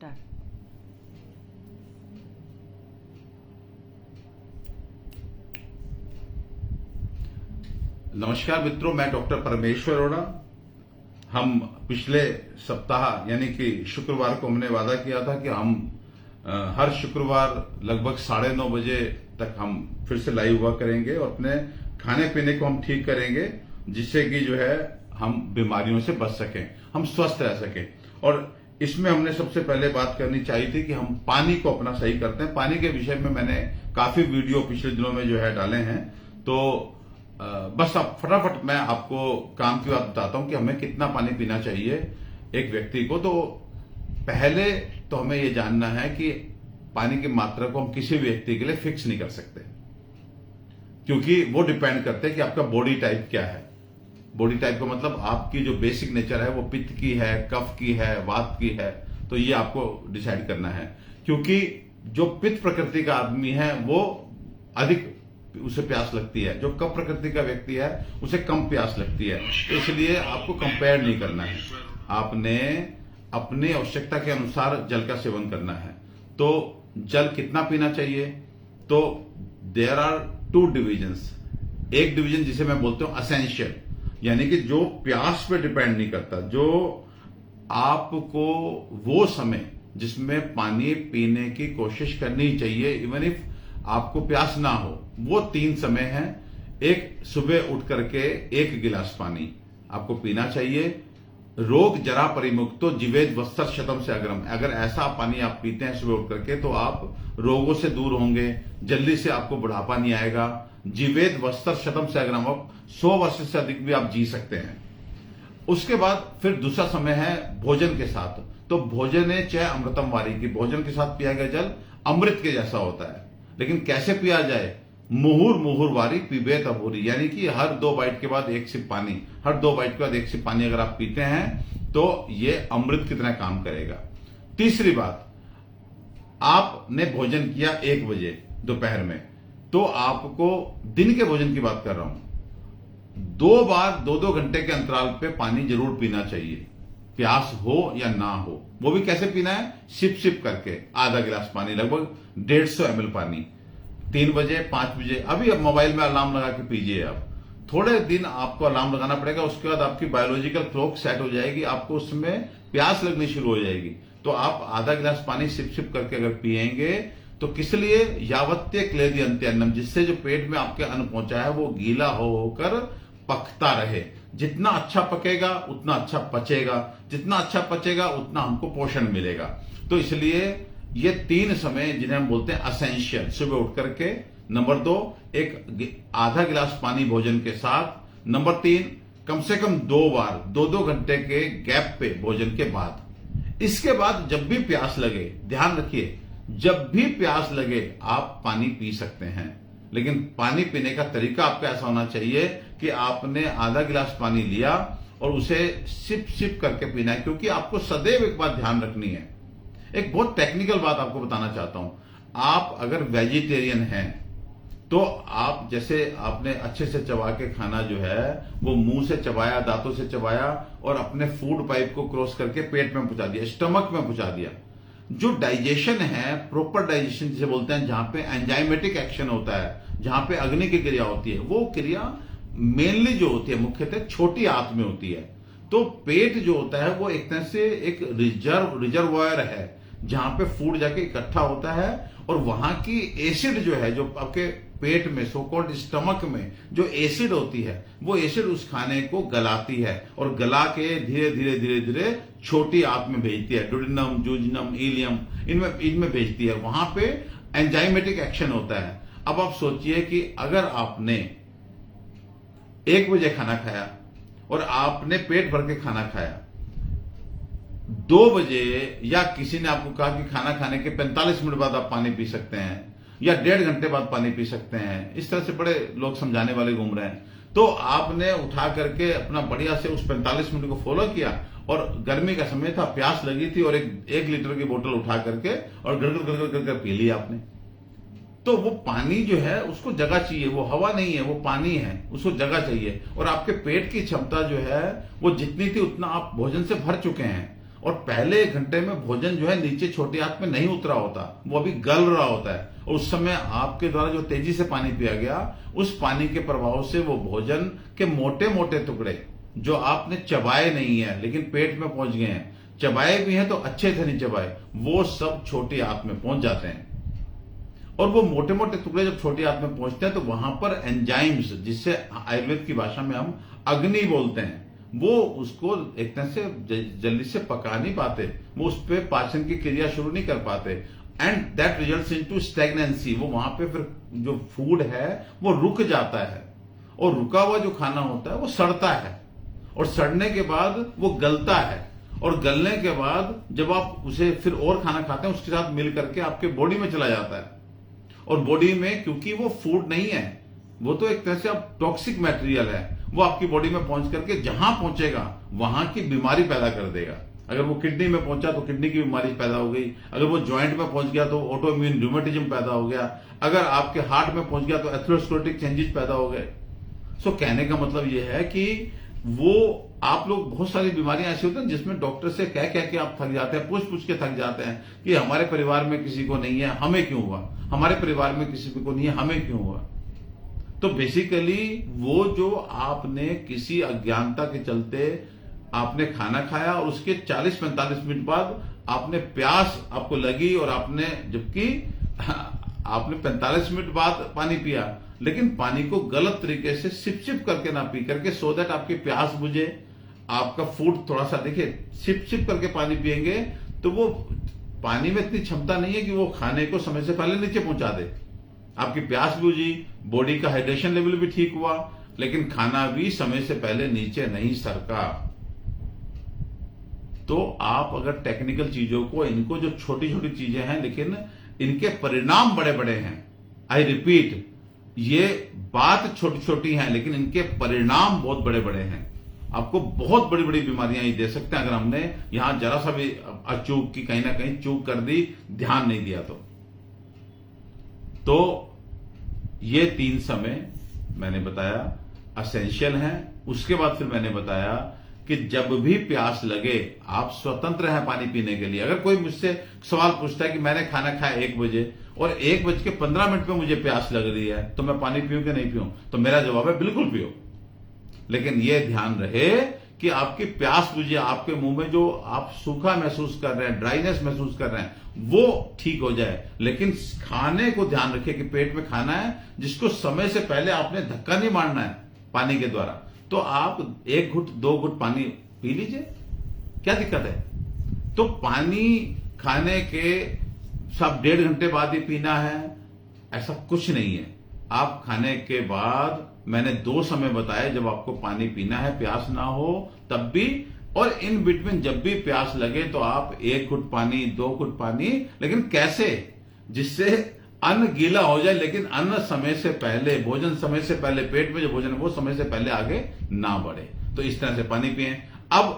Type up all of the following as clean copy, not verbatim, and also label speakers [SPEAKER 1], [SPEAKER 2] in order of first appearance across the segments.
[SPEAKER 1] Start.
[SPEAKER 2] नमस्कार मित्रों, मैं डॉक्टर परमेश्वर अरोड़ा। हम पिछले सप्ताह यानी कि शुक्रवार को हमने वादा किया था कि हम हर शुक्रवार लगभग 9:30 बजे तक हम फिर से लाइव हुआ करेंगे और अपने खाने पीने को हम ठीक करेंगे, जिससे कि जो है हम बीमारियों से बच सकें, हम स्वस्थ रह सकें। और इसमें हमने सबसे पहले बात करनी चाहिए थी कि हम पानी को अपना सही करते हैं। पानी के विषय में मैंने काफी वीडियो पिछले दिनों में जो है डाले हैं, तो बस अब फटाफट मैं आपको काम की बात बताता हूं कि हमें कितना पानी पीना चाहिए एक व्यक्ति को। तो पहले तो हमें यह जानना है कि पानी की मात्रा को हम किसी भी व्यक्ति के लिए फिक्स नहीं कर सकते, क्योंकि वो डिपेंड करते हैं कि आपका बॉडी टाइप क्या है। बॉडी टाइप का मतलब आपकी जो बेसिक नेचर है वो पित्त की है, कफ की है, वात की है, तो ये आपको डिसाइड करना है। क्योंकि जो पित्त प्रकृति का आदमी है वो अधिक उसे प्यास लगती है, जो कफ प्रकृति का व्यक्ति है उसे कम प्यास लगती है। तो इसलिए आपको कंपेयर नहीं करना है, आपने अपनी आवश्यकता के अनुसार जल का सेवन करना है। तो जल कितना पीना चाहिए? तो देयर आर 2 डिविजन्स। एक डिवीजन जिसे मैं बोलता हूं असेंशियल, यानी कि जो प्यास पे डिपेंड नहीं करता, जो आपको वो समय जिसमें पानी पीने की कोशिश करनी चाहिए इवन इफ आपको प्यास ना हो, वो 3 समय हैं। एक, सुबह उठ करके 1 गिलास पानी आपको पीना चाहिए। रोग जरा परिमुक्तो जीवेद वत्सर शतम से अग्रम। अगर ऐसा पानी आप पीते हैं सुबह उठ करके तो आप रोगों से दूर होंगे, जल्दी से आपको बुढ़ापा नहीं आएगा। जीवेद वत्सर शतम से अग्रम, अब 100 वर्ष से अधिक भी आप जी सकते हैं। उसके बाद फिर दूसरा समय है भोजन के साथ। तो भोजन चाहे अमृतम वारी की, भोजन के साथ पिया गया जल अमृत के जैसा होता है। लेकिन कैसे पिया जाए? मुहुर मुहुर वारी पीबे तबूरी, यानी कि हर 2 बाइट के बाद 1 सिप पानी, हर 2 बाइट के बाद 1 सिप पानी अगर आप पीते हैं तो ये अमृत की तरह काम करेगा। तीसरी बात, आपने भोजन किया 1 बजे दोपहर में, तो आपको दिन के भोजन की बात कर रहा हूं, 2 बार 2-2 घंटे के अंतराल पे पानी जरूर पीना चाहिए, प्यास हो या ना हो। वो भी कैसे पीना है? सिप सिप करके, आधा गिलास पानी, लगभग 150 ml पानी, 3 बजे 5 बजे। अभी अब मोबाइल में अलार्म लगा के पीजिए। आप थोड़े दिन आपको अलार्म लगाना पड़ेगा, उसके बाद आपकी बायोलॉजिकल क्लॉक सेट हो जाएगी, आपको उसमें प्यास लगनी शुरू हो जाएगी। तो आप आधा गिलास पानी सिप सिप करके अगर पिएंगे तो किस लिए? यावत्य क्लेदि अंत्य अन्नम, जिससे जो पेट में आपके अन्न पहुंचा है वो गीला होकर पकता रहे। जितना अच्छा पकेगा उतना अच्छा पचेगा, जितना अच्छा पचेगा उतना हमको पोषण मिलेगा। तो इसलिए ये 3 समय जिन्हें हम बोलते हैं असेंशियल, सुबह उठ करके, नंबर 2 एक आधा गिलास पानी भोजन के साथ, नंबर 3 कम से कम 2 बार 2-2 घंटे के गैप पे भोजन के बाद। इसके बाद जब भी प्यास लगे, ध्यान रखिए, जब भी प्यास लगे आप पानी पी सकते हैं, लेकिन पानी पीने का तरीका आपका ऐसा होना चाहिए कि आपने आधा गिलास पानी लिया और उसे सिप सिप करके पीना है। क्योंकि आपको सदैव एक बात ध्यान रखनी है, एक बहुत टेक्निकल बात आपको बताना चाहता हूं। आप अगर वेजिटेरियन हैं तो आप, जैसे आपने अच्छे से चबा के खाना जो है वो मुंह से चबाया, दांतों से चबाया और अपने फूड पाइप को क्रॉस करके पेट में पहुंचा दिया, स्टमक में पहुंचा दिया। जो डाइजेशन है, प्रॉपर डाइजेशन जिसे बोलते हैं, जहां पे एंजाइमेटिक एक्शन होता है, जहां पे अग्नि की क्रिया होती है, वो क्रिया मेनली जो होती है मुख्यतः छोटी आंत में होती है। तो पेट जो होता है वो एक तरह से एक रिजर्वायर है जहां पे फूड जाके इकट्ठा होता है, और वहां की एसिड जो है, जो आपके पेट में सो कॉल्ड स्टमक में जो एसिड होती है, वो एसिड उस खाने को गलाती है और गला के धीरे धीरे धीरे धीरे छोटी आंत में भेजती है, डुडिनम, जूजिनम, इलियम, इनमें भेजती है। वहां पे एंजाइमेटिक एक्शन होता है। अब आप सोचिए कि अगर आपने 1 बजे खाना खाया और आपने पेट भर के खाना खाया, 2 बजे या किसी ने आपको कहा कि खाना खाने के 45 मिनट बाद आप पानी पी सकते हैं या 1.5 घंटे बाद पानी पी सकते हैं, इस तरह से बड़े लोग समझाने वाले घूम रहे हैं। तो आपने उठा करके अपना बढ़िया से उस 45 मिनट को फॉलो किया, और गर्मी का समय था, प्यास लगी थी, और 1 लीटर की बोतल उठा करके और गड़गड़ गड़गड़ करके पी लिया आपने। तो वो पानी जो है उसको जगह चाहिए, वो हवा नहीं है, वो पानी है, उसको जगह चाहिए। और आपके पेट की क्षमता जो है वो जितनी थी उतना आप भोजन से भर चुके हैं, और पहले 1 घंटे में भोजन जो है नीचे छोटी आंत में नहीं उतरा होता, वो अभी गल रहा होता है, और उस समय आपके द्वारा जो तेजी से पानी पिया गया, उस पानी के प्रभाव से वो भोजन के मोटे मोटे टुकड़े जो आपने चबाए नहीं है लेकिन पेट में पहुंच गए हैं, चबाए भी हैं तो अच्छे से नहीं चबाए, वो सब छोटी आंत में पहुंच जाते हैं। और वो मोटे मोटे टुकड़े जब छोटी आंत में पहुंचते हैं तो वहां पर एंजाइम्स, जिससे आयुर्वेद की भाषा में हम अग्नि बोलते हैं, वो उसको एक तरह से जल्दी से पका नहीं पाते, वो उस पर पाचन की क्रिया शुरू नहीं कर पाते, and that results into stagnancy. वो वहां पे फिर जो फूड है वो रुक जाता है, और रुका हुआ जो खाना होता है वो सड़ता है, और सड़ने के बाद वो गलता है, और गलने के बाद जब आप उसे फिर और खाना खाते हैं उसके साथ मिल करके आपके बॉडी में चला जाता है, और बॉडी में क्योंकि वो फूड नहीं है, वो तो एक तरह से अब टॉक्सिक मटेरियल है, वो आपकी बॉडी में पहुंच करके जहां पहुंचेगा वहां की बीमारी पैदा कर देगा। अगर वो किडनी में पहुंचा तो किडनी की बीमारी पैदा हो गई, अगर वो जॉइंट में पहुंच गया तो ऑटोइम्यून रूमेटिज्म पैदा हो गया, अगर आपके हार्ट में पहुंच गया तो एथेरोस्क्लेरोटिक चेंजेस पैदा हो गए। सो कहने का मतलब ये है कि वो आप लोग बहुत सारी बीमारियां ऐसी होती हैं जिसमें डॉक्टर से कह के आप थक जाते हैं, पूछ के थक जाते हैं कि हमारे परिवार में किसी को नहीं है, हमें क्यों हुआ, हमारे परिवार में किसी को नहीं है, हमें क्यों हुआ। तो बेसिकली वो जो आपने किसी अज्ञानता के चलते आपने खाना खाया और उसके 40-45 मिनट बाद आपने प्यास आपको लगी, और आपने जबकि आपने 45 मिनट बाद पानी पिया, लेकिन पानी को गलत तरीके से सिप करके ना पी करके, सो दैट आपकी प्यास बुझे, आपका फूड थोड़ा सा देखिए सिप करके पानी पिएंगे तो वो पानी में इतनी क्षमता नहीं है कि वो खाने को समय से पहले नीचे पहुंचा दे। आपकी प्यास बुझी, बॉडी का हाइड्रेशन लेवल भी ठीक हुआ, लेकिन खाना भी समय से पहले नीचे नहीं सरका। तो आप अगर टेक्निकल चीजों को, इनको जो छोटी छोटी चीजें हैं लेकिन इनके परिणाम बड़े बड़े हैं, आई रिपीट, ये बात छोटी छोटी है लेकिन इनके परिणाम बहुत बड़े बड़े हैं। आपको बहुत बड़ी बड़ी बीमारियां ही दे सकते हैं अगर हमने यहां जरा सा भी अचूक की कहीं ना कहीं चूक कर दी, ध्यान नहीं दिया तो ये 3 समय मैंने बताया असेंशियल हैं। उसके बाद फिर मैंने बताया कि जब भी प्यास लगे आप स्वतंत्र हैं पानी पीने के लिए। अगर कोई मुझसे सवाल पूछता है कि मैंने खाना खाया 1 बजे और 1:15 पे मुझे प्यास लग रही है तो मैं पानी पीऊं कि नहीं पीऊं, तो मेरा जवाब है बिल्कुल पियो, लेकिन यह ध्यान रहे कि आपकी प्यास बुझे, आपके मुंह में जो आप सूखा महसूस कर रहे हैं, ड्राइनेस महसूस कर रहे हैं, वो ठीक हो जाए। लेकिन खाने को ध्यान रखिए कि पेट में खाना है जिसको समय से पहले आपने धक्का नहीं मारना है पानी के द्वारा, तो आप 1 घुट 2 घुट पानी पी लीजिए, क्या दिक्कत है। तो पानी खाने के सब 1.5 घंटे बाद ही पीना है ऐसा कुछ नहीं है। आप खाने के बाद मैंने 2 समय बताए जब आपको पानी पीना है, प्यास ना हो तब भी, और इन बिटवीन जब भी प्यास लगे तो आप 1 घुट पानी 2 घुट पानी, लेकिन कैसे, जिससे अन्न गीला हो जाए लेकिन अन्न समय से पहले, भोजन समय से पहले, पेट में जो भोजन है वो समय से पहले आगे ना बढ़े। तो इस तरह से पानी पिए। अब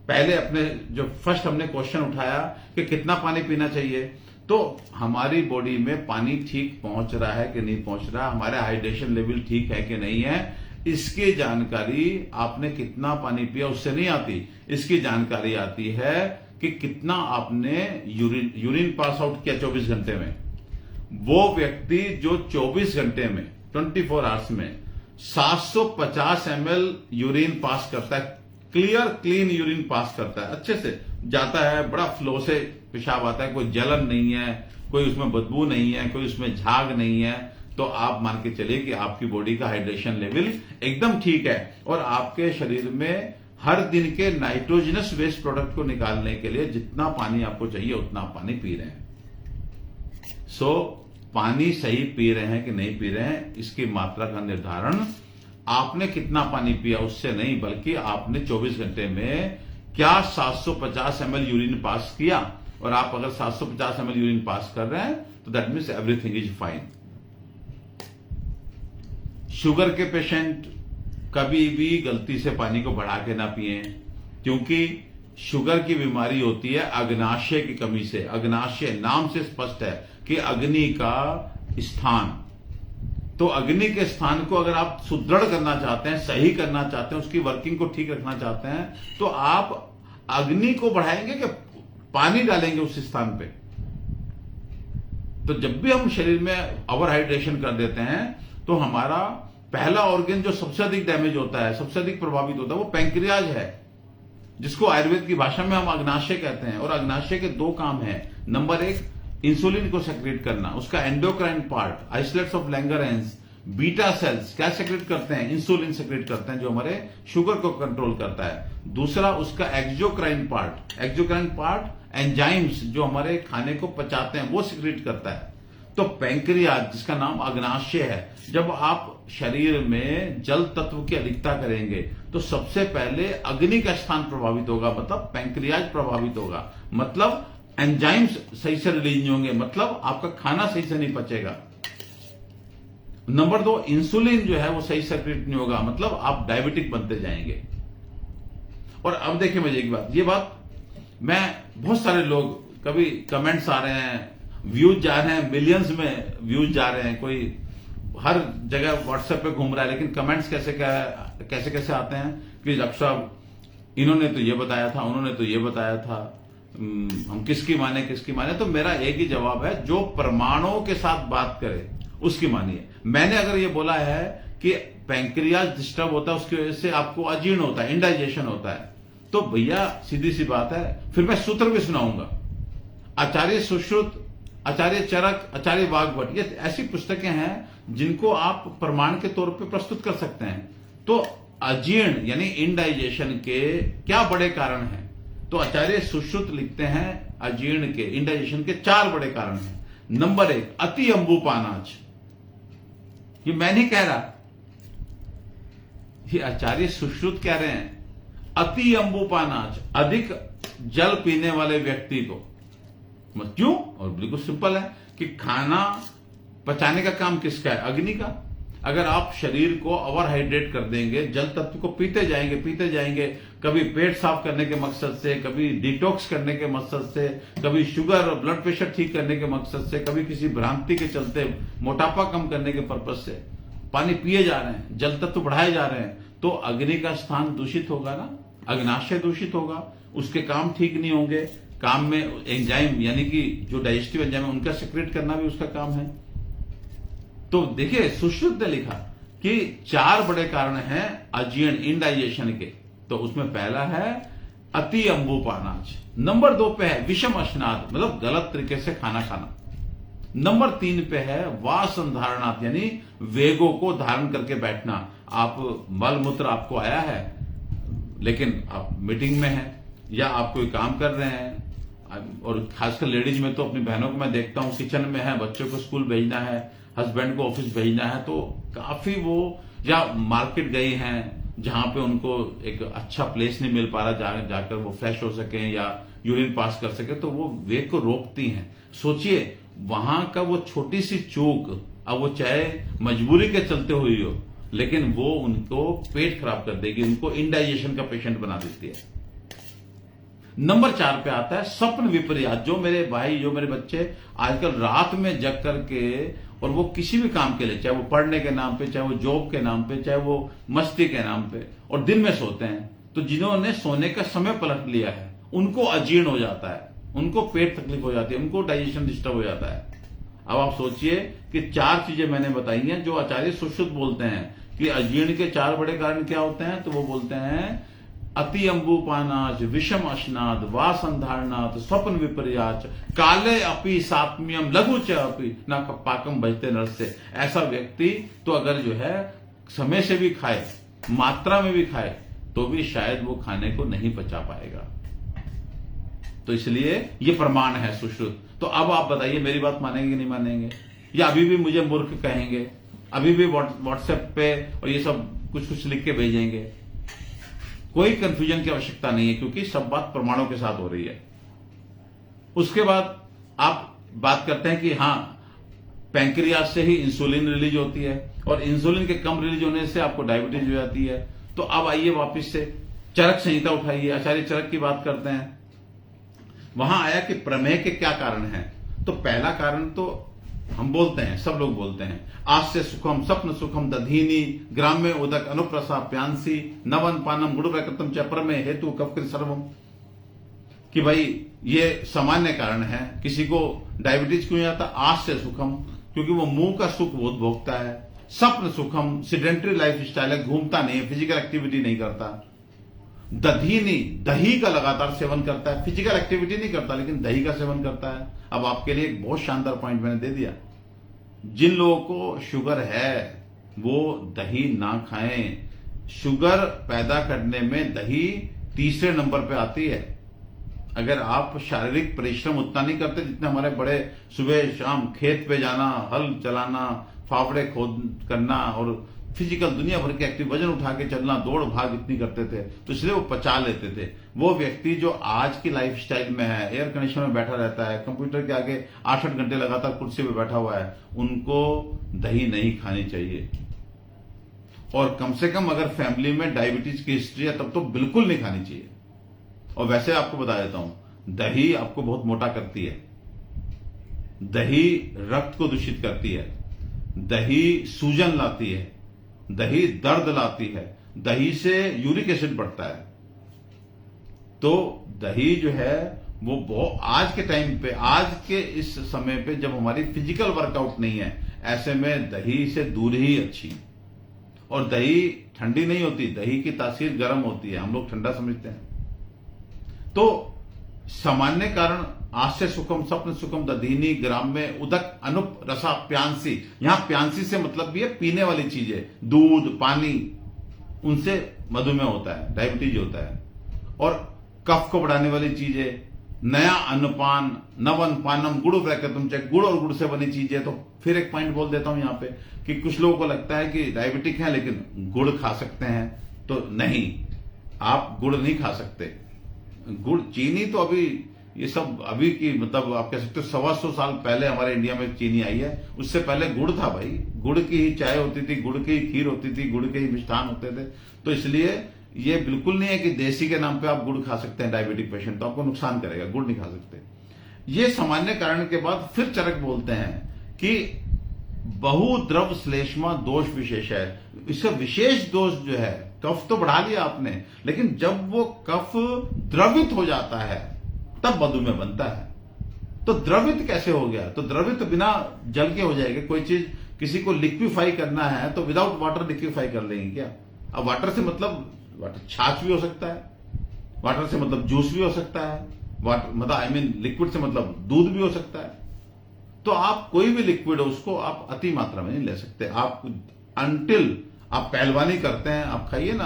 [SPEAKER 2] पहले अपने जो फर्स्ट हमने क्वेश्चन उठाया कि कितना पानी पीना चाहिए, तो हमारी बॉडी में पानी ठीक पहुंच रहा है कि नहीं पहुंच रहा, हमारा हाइड्रेशन लेवल ठीक है कि नहीं है, इसकी जानकारी आपने कितना पानी पिया उससे नहीं आती। इसकी जानकारी आती है कि कितना आपने यूरिन पास आउट किया 24 घंटे में। वो व्यक्ति जो 24 घंटे में 24 आवर्स में 750 ml यूरिन पास करता है, क्लियर क्लीन यूरिन पास करता है, अच्छे से जाता है, बड़ा फ्लो से पेशाब आता है, कोई जलन नहीं है, कोई उसमें बदबू नहीं है, कोई उसमें झाग नहीं है, तो आप मान के चलिए कि आपकी बॉडी का हाइड्रेशन लेवल एकदम ठीक है और आपके शरीर में हर दिन के नाइट्रोजनस वेस्ट प्रोडक्ट को निकालने के लिए जितना पानी आपको चाहिए उतना आप पानी पी रहे हैं। पानी सही पी रहे हैं कि नहीं पी रहे हैं, इसकी मात्रा का निर्धारण आपने कितना पानी पिया उससे नहीं, बल्कि आपने 24 घंटे में क्या 750 ml यूरिन पास किया। और आप अगर 750 ml यूरिन पास कर रहे हैं तो that means everything is fine. Sugar के पेशेंट कभी भी गलती से पानी को बढ़ा के ना पिए, क्योंकि शुगर की बीमारी होती है अग्नाशय की कमी से। अग्नाशय नाम से स्पष्ट है कि अग्नि का स्थान, तो अग्नि के स्थान को अगर आप सुदृढ़ करना चाहते हैं, सही करना चाहते हैं, उसकी वर्किंग को ठीक रखना चाहते हैं, तो आप अग्नि को बढ़ाएंगे कि पानी डालेंगे उस स्थान पे? तो जब भी हम शरीर में ओवर हाइड्रेशन कर देते हैं तो हमारा पहला ऑर्गन जो सबसे अधिक डैमेज होता है, सबसे अधिक प्रभावित होता है, वो पैंक्रियाज है, जिसको आयुर्वेद की भाषा में हम अग्नाशय कहते हैं। और अग्नाशय के दो काम हैं। नंबर एक, इंसुलिन को सेक्रेट करना, उसका endocrine part, isolates of Langerhans, beta cells क्या सेक्रेट करते हैं? इंसुलिन सेक्रेट करते हैं, जो हमारे शुगर को कंट्रोल करता है। दूसरा उसका एक्सोक्राइन पार्ट एंजाइम्स जो हमारे खाने को पचाते हैं वो सेक्रेट करता है। तो पैंक्रियाज, जिसका नाम अग्नाशय है, जब आप शरीर में जल तत्व की अधिकता करेंगे तो सबसे पहले अग्नि का स्थान प्रभावित होगा, मतलब पैंक्रियाज प्रभावित होगा, मतलब एंजाइम्स सही से रिलीज नहीं होंगे, मतलब आपका खाना सही से नहीं पचेगा। नंबर दो, इंसुलिन जो है वो सही सेक्रेट नहीं होगा, मतलब आप डायबिटिक बनते जाएंगे। और अब देखिए मजे की बात, ये बात मैं बहुत सारे लोग, कभी कमेंट्स आ रहे हैं, व्यूज जा रहे हैं, मिलियंस में व्यूज जा रहे हैं, कोई हर जगह व्हाट्सएप पे घूम रहा है, लेकिन कमेंट्स कैसे आते हैं कि डॉक्टर साहब इन्होंने तो ये बताया था, उन्होंने तो ये बताया था, हम किसकी माने। तो मेरा एक ही जवाब है, जो प्रमाणों के साथ बात करे उसकी मानिए। मैंने अगर ये बोला है कि पैंक्रियाज डिस्टर्ब होता है, उसकी वजह से आपको अजीर्ण होता है, इंडाइजेशन होता है, तो भैया सीधी सी बात है, फिर मैं सूत्र भी सुनाऊंगा। आचार्य सुश्रुत, आचार्य चरक, आचार्य वाग्भट, ये ऐसी पुस्तकें हैं जिनको आप प्रमाण के तौर पे प्रस्तुत कर सकते हैं। तो अजीर्ण यानी इंडाइजेशन के क्या बड़े कारण हैं? तो आचार्य सुश्रुत लिखते हैं अजीर्ण के, इंडाइजेशन के 4 बड़े कारण हैं। नंबर 1, अति अंबुपानाज। ये मैं नहीं कह रहा, ये आचार्य सुश्रुत कह रहे हैं। अति अंबुपानाज, अधिक जल पीने वाले व्यक्ति को। क्यों? और बिल्कुल सिंपल है कि खाना पचाने का काम किसका है? अग्नि का। अगर आप शरीर को ओवर हाइड्रेट कर देंगे, जल तत्व को पीते जाएंगे, कभी पेट साफ करने के मकसद से, कभी डिटॉक्स करने के मकसद से, कभी शुगर और ब्लड प्रेशर ठीक करने के मकसद से, कभी किसी भ्रांति के चलते मोटापा कम करने के पर्पज से पानी पिए जा रहे हैं, जल तत्व बढ़ाए जा रहे हैं, तो अग्नि का स्थान दूषित होगा ना, अग्नाशय दूषित होगा, उसके काम ठीक नहीं होंगे। काम में एंजाइम यानी कि जो डाइजेस्टिव एंजाइम है उनका सेक्रेट करना भी उसका काम है। तो देखिए सुश्रुत ने लिखा कि 4 बड़े कारण हैं अजीर्ण, इंडाइजेशन के। तो उसमें पहला है अति अंबुपानाज, नंबर 2 पे है विषम अश्नाद, मतलब गलत तरीके से खाना खाना। नंबर 3 पे है वासंधारणात्, यानी वेगों को धारण करके बैठना। आप मल मूत्र आपको आया है, लेकिन आप मीटिंग में हैं या आप कोई काम कर रहे हैं, और खासकर लेडीज में तो अपनी बहनों को मैं देखता हूं, किचन में है, बच्चों को स्कूल भेजना है, हस्बैंड को ऑफिस भेजना है, तो काफी वो या मार्केट गई हैं जहां पे उनको एक अच्छा प्लेस नहीं मिल पा रहा जाकर वो फ्रेश हो सके या यूरिन पास कर सके, तो वो वेग को रोकती हैं। सोचिए वहां का वो छोटी सी चूक, अब वो चाहे मजबूरी के चलते हुई हो, लेकिन वो उनको पेट खराब कर देगी, उनको इंडाइजेशन का पेशेंट बना देती है। नंबर 4 पे आता है स्वप्न विपर्यास। जो मेरे भाई, जो मेरे बच्चे आजकल रात में जग करके, और वो किसी भी काम के लिए, चाहे वो पढ़ने के नाम पे, चाहे वो जॉब के नाम पे, चाहे वो मस्ती के नाम पे, और दिन में सोते हैं, तो जिन्होंने सोने का समय पलट लिया है उनको अजीर्ण हो जाता है, उनको पेट तकलीफ हो जाती है, उनको डाइजेशन डिस्टर्ब हो जाता है। अब आप सोचिए कि 4 चीजें मैंने बताई हैं जो आचार्य सुश्रुत बोलते हैं कि अजीर्ण के 4 बड़े कारण क्या होते हैं। तो वो बोलते हैं अति अंबुपानाज, विषम अश्नाद, वासंधारणात्, स्वप्न विपर्यास, काले अपि सात्म्यम, लघु च अपि न पाकम भजते नरस्य। ऐसा व्यक्ति तो अगर जो है समय से भी खाए, मात्रा में भी खाए, तो भी शायद वो खाने को नहीं पचा पाएगा। तो इसलिए ये प्रमाण है सुश्रुत। तो अब आप बताइए मेरी बात मानेंगे नहीं मानेंगे, या अभी भी मुझे मूर्ख कहेंगे, अभी भी व्हाट्सएप पे और ये सब कुछ लिख के भेजेंगे? कोई कंफ्यूजन की आवश्यकता नहीं है, क्योंकि सब बात प्रमाणों के साथ हो रही है। उसके बाद आप बात करते हैं कि हां, पैंक्रियास से ही इंसुलिन रिलीज होती है, और इंसुलिन के कम रिलीज होने से आपको डायबिटीज हो जाती है। तो अब आइए वापस से चरक संहिता उठाइए, आचार्य चरक की बात करते हैं। वहां आया कि प्रमेह के क्या कारण हैं। तो पहला कारण तो हम बोलते हैं, सब लोग बोलते हैं, आस्य सुखम स्वप्न सुखम दधीनी ग्राम्य उदक अनुप्रसा प्यांसी नवन पानम गुड़ वैकृतम च प्रमेय हेतु कफकृत सर्वम। कि भाई ये सामान्य कारण है। किसी को डायबिटीज क्यों आता? आज से सुखम, क्योंकि वो मुंह का सुख बहुत भोगता है। स्वप्न सुखम, सीडेंटरी लाइफ स्टाइल है, घूमता नहीं है, फिजिकल एक्टिविटी नहीं करता। दधीनी, दही का लगातार सेवन करता है, फिजिकल एक्टिविटी नहीं करता लेकिन दही का सेवन करता है। अब आपके लिए एक बहुत शानदार पॉइंट मैंने दे दिया। जिन लोगों को शुगर है वो दही ना खाएं। शुगर पैदा करने में दही तीसरे नंबर पे आती है। अगर आप शारीरिक परिश्रम उतना नहीं करते जितने हमारे बड़े सुबह शाम खेत पे जाना, हल चलाना, फावड़े खोद करना और फिजिकल दुनिया भर के एक्टिव, वजन उठा के चलना, दौड़ भाग इतनी करते थे, तो इसलिए वो पचा लेते थे। वो व्यक्ति जो आज की लाइफस्टाइल में है, एयर कंडीशन में बैठा रहता है, कंप्यूटर के आगे 8-8 घंटे लगातार कुर्सी पे बैठा हुआ है, उनको दही नहीं खानी चाहिए। और कम से कम अगर फैमिली में डायबिटीज की हिस्ट्री है तब तो बिल्कुल नहीं खानी चाहिए। और वैसे आपको बता देता हूं, दही आपको बहुत मोटा करती है, दही रक्त को दूषित करती है, दही सूजन लाती है, दही दर्द लाती है, दही से यूरिक एसिड बढ़ता है। तो दही जो है वो बहुत आज के टाइम पे, आज के इस समय पे जब हमारी फिजिकल वर्कआउट नहीं है, ऐसे में दही से दूर ही अच्छी। और दही ठंडी नहीं होती, दही की तासीर गर्म होती है, हम लोग ठंडा समझते हैं। तो सामान्य कारण आस्य सुखम, स्वप्न सुखम, दधीनी, ग्राम्य, उदक, अनुप, रसा, प्यांसी। यहां प्यांसी से मतलब भी है पीने वाली चीजें, दूध, पानी, उनसे मधुमेह होता है, डायबिटीज होता है। और कफ को बढ़ाने वाली चीजें, नया अन्नपान, नवनपानम, गुड़ ब्रैकेटम चेक, गुड़ और गुड़ से बनी चीजें। तो फिर एक पॉइंट बोल देता हूं यहां पे कि कुछ लोगों को लगता है कि डायबिटिक है लेकिन गुड़ खा सकते हैं, तो नहीं, आप गुड़ नहीं खा सकते। गुड़, चीनी तो अभी ये सब अभी की, मतलब आप कह सकते हो 125 साल पहले हमारे इंडिया में चीनी आई है। उससे पहले गुड़ था भाई, गुड़ की ही चाय होती थी, गुड़ की ही खीर होती थी, गुड़ के ही मिष्ठान होते थे। तो इसलिए ये बिल्कुल नहीं है कि देसी के नाम पे आप गुड़ खा सकते हैं। डायबिटिक पेशेंट तो आपको नुकसान करेगा, गुड़ नहीं खा सकते। ये सामान्य कारण के बाद फिर चरक बोलते हैं कि बहुद्रव श्लेष्मा दोष विशेष है। इसका विशेष दोष जो है, कफ तो बढ़ा लिया आपने, लेकिन जब वो कफ द्रवित हो जाता है तब मधुमेह बनता है। तो द्रवित कैसे हो गया? तो द्रवित बिना जल के हो जाएगा। कोई चीज किसी को लिक्विफाई करना है तो विदाउट वाटर लिक्विफाई कर लेंगे क्या? अब वाटर से मतलब वाटर छाछ भी हो सकता है, वाटर से मतलब जूस भी हो सकता है, वाटर मतलब लिक्विड से मतलब दूध भी हो सकता है। तो आप कोई भी लिक्विड हो उसको आप अति मात्रा में नहीं ले सकते। आप अनटिल आप पहलवानी करते हैं, आप खाइए ना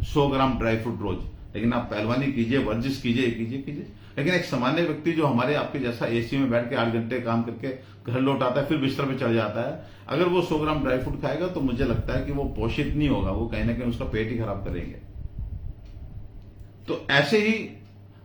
[SPEAKER 2] 100 ग्राम ड्राई फ्रूट रोज, लेकिन आप पहलवानी कीजिए, वर्जिश कीजिए। लेकिन एक सामान्य व्यक्ति जो हमारे आपके जैसा एसी में बैठ के 8 घंटे काम करके घर लौट आता है, फिर बिस्तर पे चढ़ जाता है, अगर वो 100 ग्राम ड्राई फ्रूट खाएगा तो मुझे लगता है कि वो पोषित नहीं होगा, वो कहीं ना कहीं उसका पेट ही खराब करेंगे। तो ऐसे ही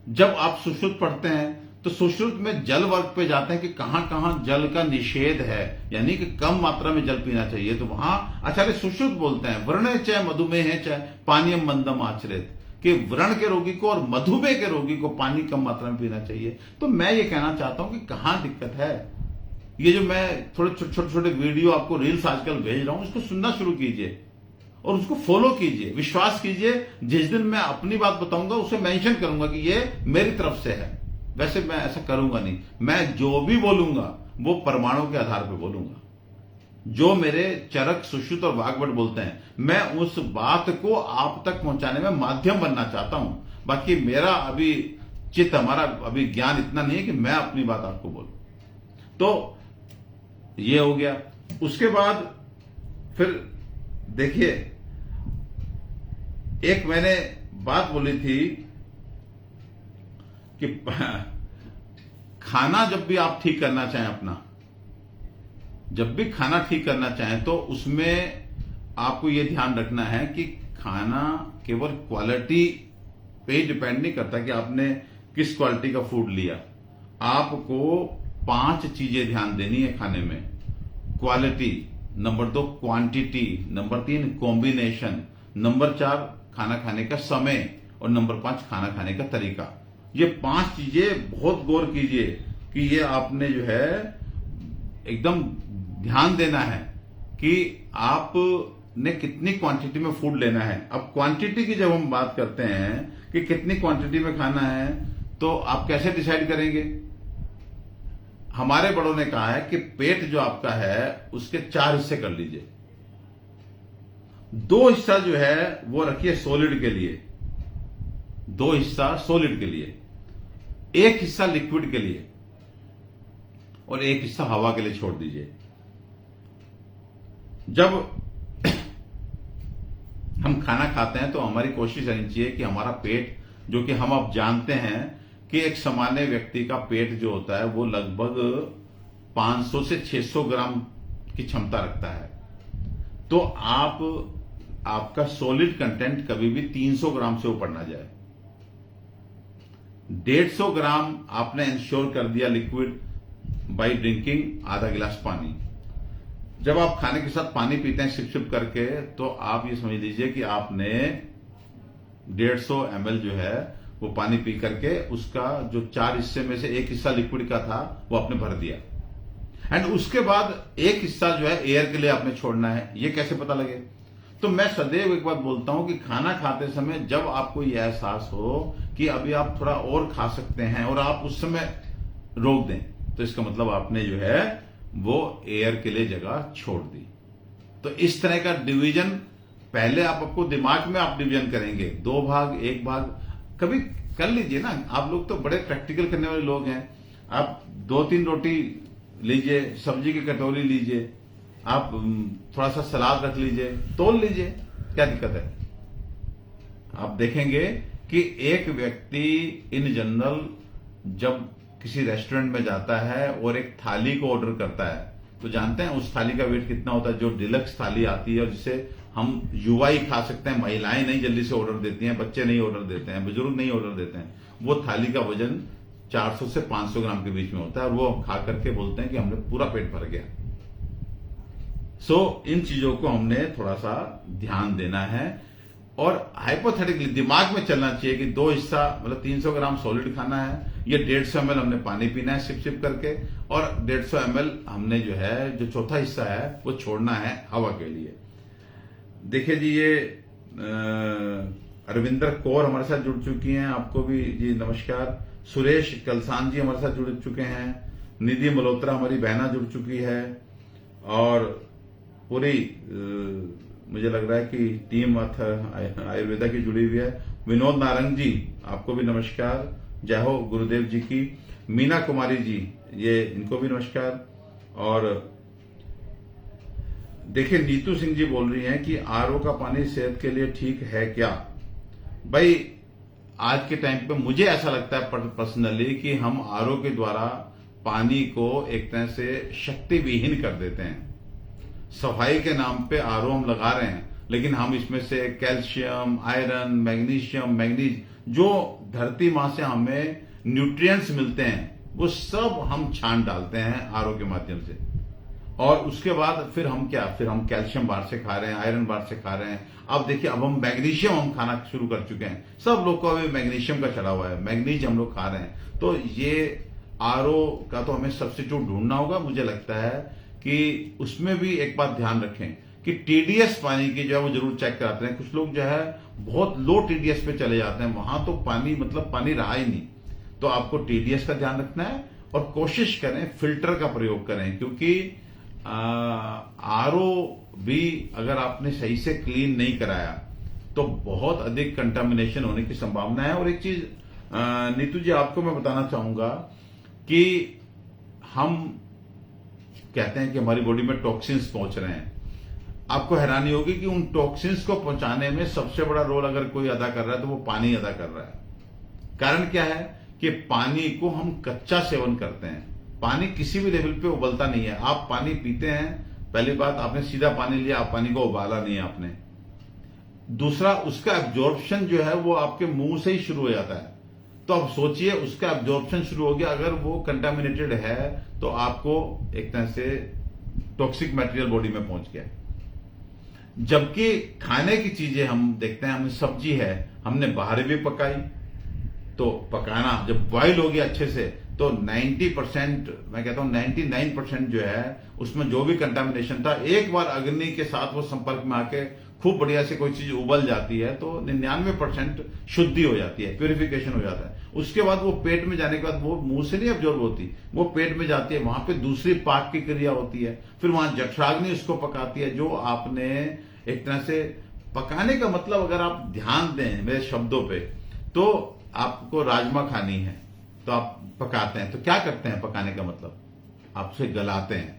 [SPEAKER 2] जब आप सुश्रुत पढ़ते हैं तो सुश्रुत में जल वर्ग पे जाते हैं कि कहां कहां जल का निषेध है, यानी कि कम मात्रा में जल पीना चाहिए। तो वहां आचार्य सुश्रुत बोलते हैं व्रण चाहे मधुमेह चाहे पानीयम मंदम आचरित, कि व्रण के रोगी को और मधुमेह के रोगी को पानी कम मात्रा में पीना चाहिए। तो मैं ये कहना चाहता हूं कि कहां दिक्कत है। ये जो मैं थोड़े छोटे छोटे वीडियो आपको रील्स आजकल भेज रहा हूं, इसको सुनना शुरू कीजिए और उसको फॉलो कीजिए। विश्वास कीजिए, जिस दिन मैं अपनी बात बताऊंगा उसे मेंशन करूंगा कि ये मेरी तरफ से है। वैसे मैं ऐसा करूंगा नहीं, मैं जो भी बोलूंगा वो परमाणु के आधार पर बोलूंगा। जो मेरे चरक, सुश्रुत और वाग्भट बोलते हैं, मैं उस बात को आप तक पहुंचाने में माध्यम बनना चाहता हूं। बाकी मेरा अभी चित्त, हमारा अभी ज्ञान इतना नहीं है कि मैं अपनी बात आपको बोलूं। तो ये हो गया। उसके बाद फिर देखिए, एक मैंने बात बोली थी कि खाना जब भी आप ठीक करना चाहें, अपना जब भी खाना ठीक करना चाहें तो उसमें आपको यह ध्यान रखना है कि खाना केवल क्वालिटी पे ही डिपेंड नहीं करता कि आपने किस क्वालिटी का फूड लिया। आपको 5 चीजें ध्यान देनी है खाने में। Quality, number 2 quantity, number 3 combination, number 4 खाना खाने का समय और नंबर 5 खाना खाने का तरीका। ये 5 चीजें बहुत गौर कीजिए कि ये आपने जो है एकदम ध्यान देना है कि आपने कितनी क्वांटिटी में फूड लेना है। अब क्वांटिटी की जब हम बात करते हैं कि कितनी क्वांटिटी में खाना है, तो आप कैसे डिसाइड करेंगे? हमारे बड़ों ने कहा है कि पेट जो आपका है उसके 4 हिस्से कर लीजिए। 2 हिस्सा जो है वो रखिए सॉलिड के लिए, 2 हिस्सा सॉलिड के लिए, 1 हिस्सा लिक्विड के लिए और 1 हिस्सा हवा के लिए छोड़ दीजिए। जब हम खाना खाते हैं तो हमारी कोशिश रहनी चाहिए कि हमारा पेट, जो कि हम अब जानते हैं कि एक सामान्य व्यक्ति का पेट जो होता है वो लगभग 500 से 600 ग्राम की क्षमता रखता है, तो आपका सॉलिड कंटेंट कभी भी 300 ग्राम से ऊपर ना जाए। 150 ग्राम आपने इंश्योर कर दिया लिक्विड बाय ड्रिंकिंग आधा गिलास पानी। जब आप खाने के साथ पानी पीते हैं सिप सिप करके, तो आप ये समझ लीजिए कि आपने 150 ml जो है वो पानी पी करके उसका जो 4 हिस्से में से 1 हिस्सा लिक्विड का था वो आपने भर दिया, एंड उसके बाद 1 हिस्सा जो है एयर के लिए आपने छोड़ना है। ये कैसे पता लगे? तो मैं सदैव एक बात बोलता हूं कि खाना खाते समय जब आपको यह एहसास हो कि अभी आप थोड़ा और खा सकते हैं और आप उस समय रोक दें, तो इसका मतलब आपने जो है वो एयर के लिए जगह छोड़ दी। तो इस तरह का डिवीजन पहले आपको दिमाग में आप डिवीजन करेंगे, 2 भाग 1 भाग कभी कर लीजिए ना। आप लोग तो बड़े प्रैक्टिकल करने वाले लोग हैं। आप 2-3 रोटी लीजिए, सब्जी की कटोरी लीजिए, आप थोड़ा सा सलाद रख लीजिए, तोल लीजिए, क्या दिक्कत है? आप देखेंगे कि एक व्यक्ति इन जनरल जब किसी रेस्टोरेंट में जाता है और एक थाली को ऑर्डर करता है, तो जानते हैं उस थाली का वेट कितना होता है? जो डिलक्स थाली आती है और जिसे हम युवा ही खा सकते हैं, महिलाएं नहीं जल्दी से ऑर्डर देती हैं, बच्चे नहीं ऑर्डर देते हैं, बुजुर्ग नहीं ऑर्डर देते हैं, वो थाली का वजन 400 से 500 ग्राम के बीच में होता है और वो खा करके बोलते हैं कि हमने पूरा पेट भर गया। इन चीजों को हमने थोड़ा सा ध्यान देना है और हाइपोथेटिकली दिमाग में चलना चाहिए कि 2 हिस्सा मतलब 300 ग्राम सॉलिड खाना है, ये 150 ml हमने पानी पीना है सिप सिप करके, और 150 ml हमने जो है जो चौथा हिस्सा है वो छोड़ना है हवा के लिए। देखिए जी, ये अरविंदर कौर हमारे साथ जुड़ चुकी हैं, आपको भी जी नमस्कार। सुरेश कलसान जी हमारे साथ जुड़ चुके हैं, निधि मल्होत्रा हमारी बहना जुड़ चुकी है, और पूरी मुझे लग रहा है कि टीम आयुर्वेदा की जुड़ी हुई है। विनोद नारंग जी आपको भी नमस्कार, जय हो गुरुदेव जी की। मीना कुमारी जी, ये इनको भी नमस्कार। और देखिए नीतू सिंह जी बोल रही हैं कि आरओ का पानी सेहत के लिए ठीक है क्या? भाई आज के टाइम पे मुझे ऐसा लगता है पर्सनली कि हम आरओ के द्वारा पानी को एक तरह से शक्ति विहीन कर देते हैं। सफाई के नाम पे आरओ हम लगा रहे हैं, लेकिन हम इसमें से कैल्शियम, आयरन, मैग्नीशियम, मैग्नीज जो धरती मां से हमें न्यूट्रिएंट्स मिलते हैं वो सब हम छान डालते हैं आरओ के माध्यम से। और उसके बाद फिर हम कैल्शियम बाहर से खा रहे हैं, आयरन बाहर से खा रहे हैं। अब देखिए अब हम मैग्नीशियम हम खाना शुरू कर चुके हैं, सब लोग को अभी मैग्नीशियम का चढ़ा हुआ है, मैग्नीज हम लोग खा रहे हैं। तो ये आरओ का तो हमें सब्स्टिट्यूट ढूंढना होगा। मुझे लगता है कि उसमें भी एक बात ध्यान रखें कि टीडीएस पानी की जो है वो जरूर चेक कराते हैं। कुछ लोग जो है बहुत लो टीडीएस पे चले जाते हैं, वहां तो पानी मतलब पानी रहा ही नहीं। तो आपको टीडीएस का ध्यान रखना है और कोशिश करें फिल्टर का प्रयोग करें, क्योंकि आरओ भी अगर आपने सही से क्लीन नहीं कराया तो बहुत अधिक कंटामिनेशन होने की संभावना है। और एक चीज नीतू जी आपको मैं बताना चाहूंगा कि हम कहते हैं कि हमारी बॉडी में टॉक्सिन्स पहुंच रहे हैं। आपको हैरानी होगी कि उन टॉक्सिन्स को पहुंचाने में सबसे बड़ा रोल अगर कोई अदा कर रहा है तो वो पानी अदा कर रहा है। कारण क्या है कि पानी को हम कच्चा सेवन करते हैं। पानी किसी भी लेवल पे उबलता नहीं है। आप पानी पीते हैं, पहली बात आपने सीधा पानी लिया, आप पानी को उबाला नहीं है आपने। दूसरा, उसका एब्जॉर्प्शन जो है वो आपके मुंह से ही शुरू हो जाता है। तो अब सोचिए उसका एब्जॉर्प्शन शुरू हो गया, अगर वो कंटामिनेटेड है तो आपको एक तरह से टॉक्सिक मटेरियल बॉडी में पहुंच गया। जबकि खाने की चीजें हम देखते हैं, हमने सब्जी है हमने बाहर भी पकाई, तो पकाना जब बॉयल हो गया अच्छे से तो 90% मैं कहता हूं 99% जो है उसमें जो भी कंटामिनेशन था एक बार अग्नि के साथ वो संपर्क में आके खूब बढ़िया से कोई चीज उबल जाती है तो 99% शुद्धि हो जाती है, प्यूरिफिकेशन हो जाता है। उसके बाद वो पेट में जाने के बाद वो मुंह से नहीं अब्जॉर्ब होती, वो पेट में जाती है, वहां पे दूसरी पाक की क्रिया होती है, फिर वहां जठराग्नि उसको पकाती है। जो आपने एक तरह से पकाने का मतलब अगर आप ध्यान दें मेरे शब्दों पे, तो आपको राजमा खानी है तो आप पकाते हैं, तो क्या करते हैं पकाने का मतलब, आप उसे गलाते हैं,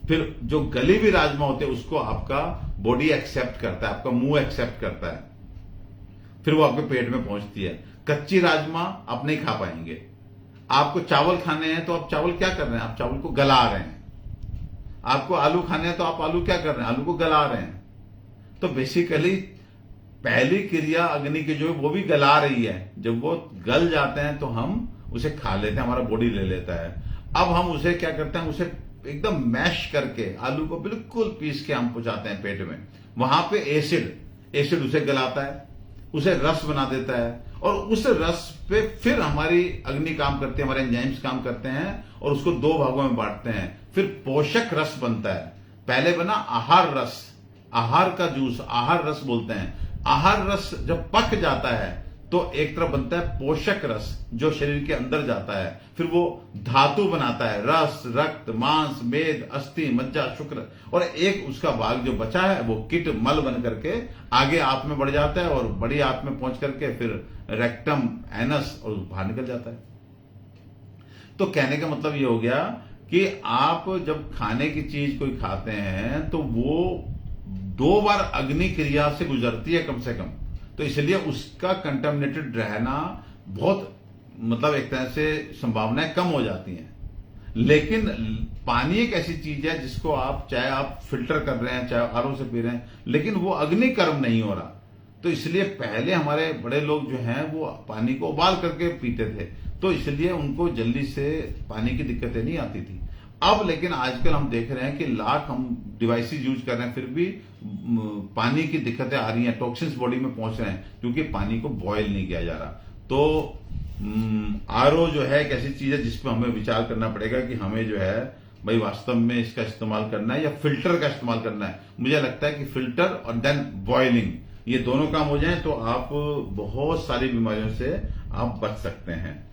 [SPEAKER 2] फिर जो गली हुई राजमा होते हैं उसको आपका बॉडी एक्सेप्ट करता है, आपका मुंह एक्सेप्ट करता है, फिर वो आपके पेट में पहुंचती है। कच्ची राजमा आप नहीं खा पाएंगे। आपको चावल खाने हैं तो आप चावल क्या कर रहे हैं, आप चावल को गला रहे हैं। आपको आलू खाने हैं तो आप आलू क्या कर रहे हैं, आलू को गला रहे हैं। तो बेसिकली पहली क्रिया अग्नि की जो है वो भी गला रही है, जब वो गल जाते हैं तो हम उसे खा लेते हैं, हमारा बॉडी ले लेता है। अब हम उसे क्या करते हैं, उसे एकदम मैश करके आलू को बिल्कुल पीस के हम पहुंचाते हैं पेट में। वहां पे एसिड उसे गलाता है, उसे रस बना देता है, और उस रस पे फिर हमारी अग्नि काम करती है, हमारे एंजाइम्स काम करते हैं और उसको दो भागों में बांटते हैं। फिर पोषक रस बनता है। पहले बना आहार रस, आहार का जूस आहार रस बोलते हैं। आहार रस जब पक जाता है तो एक तरफ बनता है पोषक रस जो शरीर के अंदर जाता है, फिर वो धातु बनाता है, रस, रक्त, मांस, मेद, अस्थि, मज्जा, शुक्र, और एक उसका भाग जो बचा है वो किट मल बन करके आगे आंत में बढ़ जाता है और बड़ी आंत में पहुंच करके फिर रेक्टम, एनस और बाहर निकल जाता है। तो कहने का मतलब ये हो गया कि आप जब खाने की चीज कोई खाते हैं तो वो 2 बार अग्नि क्रिया से गुजरती है कम से कम, तो इसलिए उसका कंटामिनेटेड रहना बहुत मतलब एक तरह से संभावनाएं कम हो जाती हैं। लेकिन पानी एक ऐसी चीज है जिसको आप चाहे आप फिल्टर कर रहे हैं चाहे आरओ से पी रहे हैं, लेकिन वो अग्नि कर्म नहीं हो रहा। तो इसलिए पहले हमारे बड़े लोग जो हैं वो पानी को उबाल करके पीते थे, तो इसलिए उनको जल्दी से पानी की दिक्कतें नहीं आती थी। अब लेकिन आजकल हम देख रहे हैं कि लाख हम डिवाइसेस यूज कर रहे हैं फिर भी पानी की दिक्कतें आ रही हैं, टॉक्सिन्स बॉडी में पहुंच रहे हैं क्योंकि पानी को बॉयल नहीं किया जा रहा। तो आरओ जो है एक ऐसी चीज है जिसपे हमें विचार करना पड़ेगा कि हमें जो है भाई वास्तव में इसका इस्तेमाल करना है या फिल्टर का इस्तेमाल करना है। मुझे लगता है कि फिल्टर और देन बॉइलिंग, ये दोनों काम हो जाए तो आप बहुत सारी बीमारियों से आप बच सकते हैं।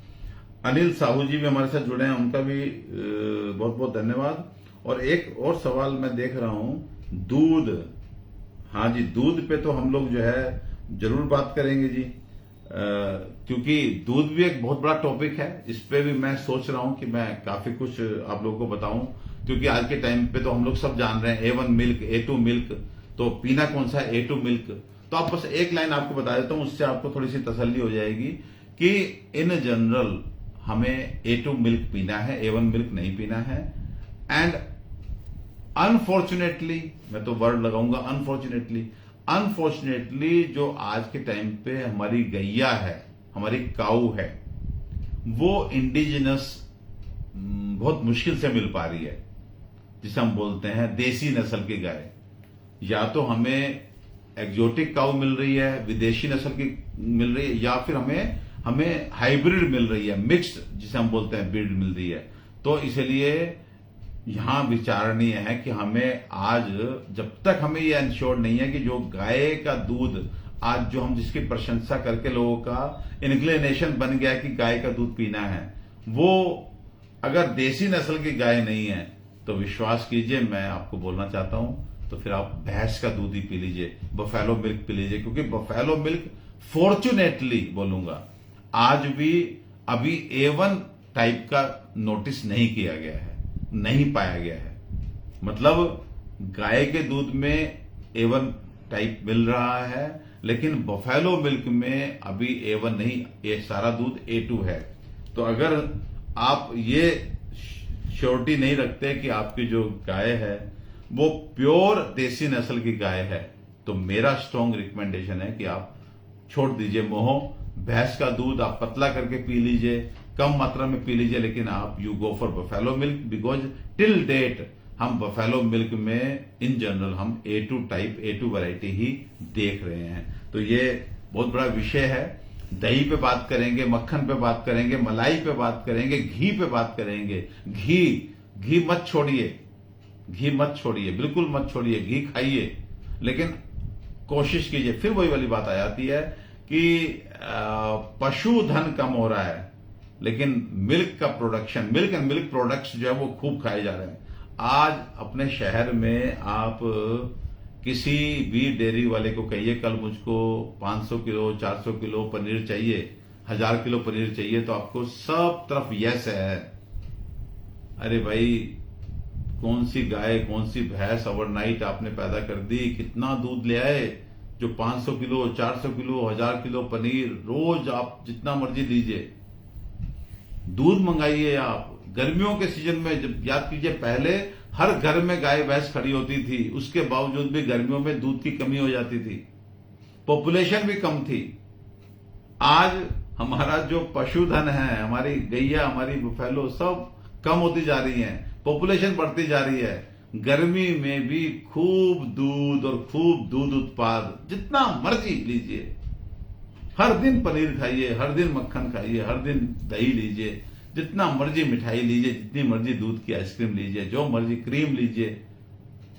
[SPEAKER 2] अनिल साहू जी भी हमारे साथ जुड़े हैं, उनका भी बहुत बहुत धन्यवाद। और एक और सवाल मैं देख रहा हूं, दूध, हाँ जी, दूध पे तो हम लोग जो है जरूर बात करेंगे जी, क्योंकि दूध भी एक बहुत बड़ा टॉपिक है। इस पे भी मैं सोच रहा हूं कि मैं काफी कुछ आप लोगों को बताऊं, क्योंकि आज के टाइम पे तो हम लोग सब जान रहे हैं A1 मिल्क, A2 मिल्क, तो पीना कौन सा है, A2 मिल्क। तो आप बस एक लाइन आपको बता देता हूं, उससे आपको थोड़ी सी तसल्ली हो जाएगी कि इन जनरल हमें A2 मिल्क पीना है, A1 मिल्क नहीं पीना है। एंड अनफॉर्चुनेटली, मैं तो वर्ड लगाऊंगा अनफॉर्चुनेटली जो आज के टाइम पे हमारी गैया है, हमारी काऊ है, वो इंडिजिनस बहुत मुश्किल से मिल पा रही है, जिसे हम बोलते हैं देसी नस्ल की गाय। या तो हमें एक्जोटिक काऊ मिल रही है, विदेशी नस्ल की मिल रही है, या फिर हमें हाइब्रिड मिल रही है, मिक्स्ड जिसे हम बोलते हैं ब्रीड मिल रही है। तो इसलिए यहां विचारणीय है कि हमें आज, जब तक हमें यह इंश्योर नहीं है कि जो गाय का दूध आज जो हम जिसकी प्रशंसा करके लोगों का इंक्लिनेशन बन गया कि गाय का दूध पीना है, वो अगर देसी नस्ल की गाय नहीं है तो विश्वास कीजिए, मैं आपको बोलना चाहता हूं, तो फिर आप भैंस का दूध ही पी लीजिए, बफेलो मिल्क पी लीजिए। क्योंकि बफेलो मिल्क फॉर्चुनेटली बोलूंगा आज भी अभी A1 टाइप का नोटिस नहीं किया गया है, नहीं पाया गया है। मतलब गाय के दूध में A1 टाइप मिल रहा है, लेकिन बफेलो मिल्क में अभी A1 नहीं, ये सारा दूध A2 है। तो अगर आप ये श्योरिटी नहीं रखते कि आपकी जो गाय है वो प्योर देसी नस्ल की गाय है, तो मेरा स्ट्रॉन्ग रिकमेंडेशन है कि आप छोड़ दीजिए मोह। भैंस का दूध आप पतला करके पी लीजिए, कम मात्रा में पी लीजिए, लेकिन आप you go for buffalo milk, because till date हम बफेलो मिल्क में इन जनरल हम A2 टाइप, A2 वैरायटी ही देख रहे हैं। तो ये बहुत बड़ा विषय है। दही पे बात करेंगे, मक्खन पे बात करेंगे, मलाई पे बात करेंगे, घी पे बात करेंगे। घी मत छोड़िए, घी मत छोड़िए, बिल्कुल मत छोड़िए, घी खाइए। लेकिन कोशिश कीजिए। फिर वही वाली बात आ जाती है कि पशुधन कम हो रहा है, लेकिन मिल्क का production, milk and milk products जो है वो खूब खाए जा रहे हैं। आज अपने शहर में आप किसी भी डेयरी वाले को कहिए कल मुझको 500 किलो 400 किलो पनीर चाहिए, 1000 किलो पनीर चाहिए, तो आपको सब तरफ यस है। अरे भाई, कौन सी गाय कौन सी भैंस ओवरनाइट आपने पैदा कर दी, कितना दूध ले आए जो 500 किलो 400 किलो 1000 किलो पनीर रोज आप जितना मर्जी लीजिए, दूध मंगाइए आप। गर्मियों के सीजन में जब याद कीजिए, पहले हर घर में गाय भैंस खड़ी होती थी, उसके बावजूद भी गर्मियों में दूध की कमी हो जाती थी, पॉपुलेशन भी कम थी। आज हमारा जो पशुधन है, हमारी गैया हमारी बफेलो सब कम होती जा रही हैं, पॉपुलेशन बढ़ती जा रही है। गर्मी में भी खूब दूध और खूब दूध उत्पाद जितना मर्जी लीजिए, हर दिन पनीर खाइए, हर दिन मक्खन खाइए, हर दिन दही लीजिए, जितना मर्जी मिठाई लीजिए, जितनी मर्जी दूध की आइसक्रीम लीजिए, जो मर्जी क्रीम लीजिए।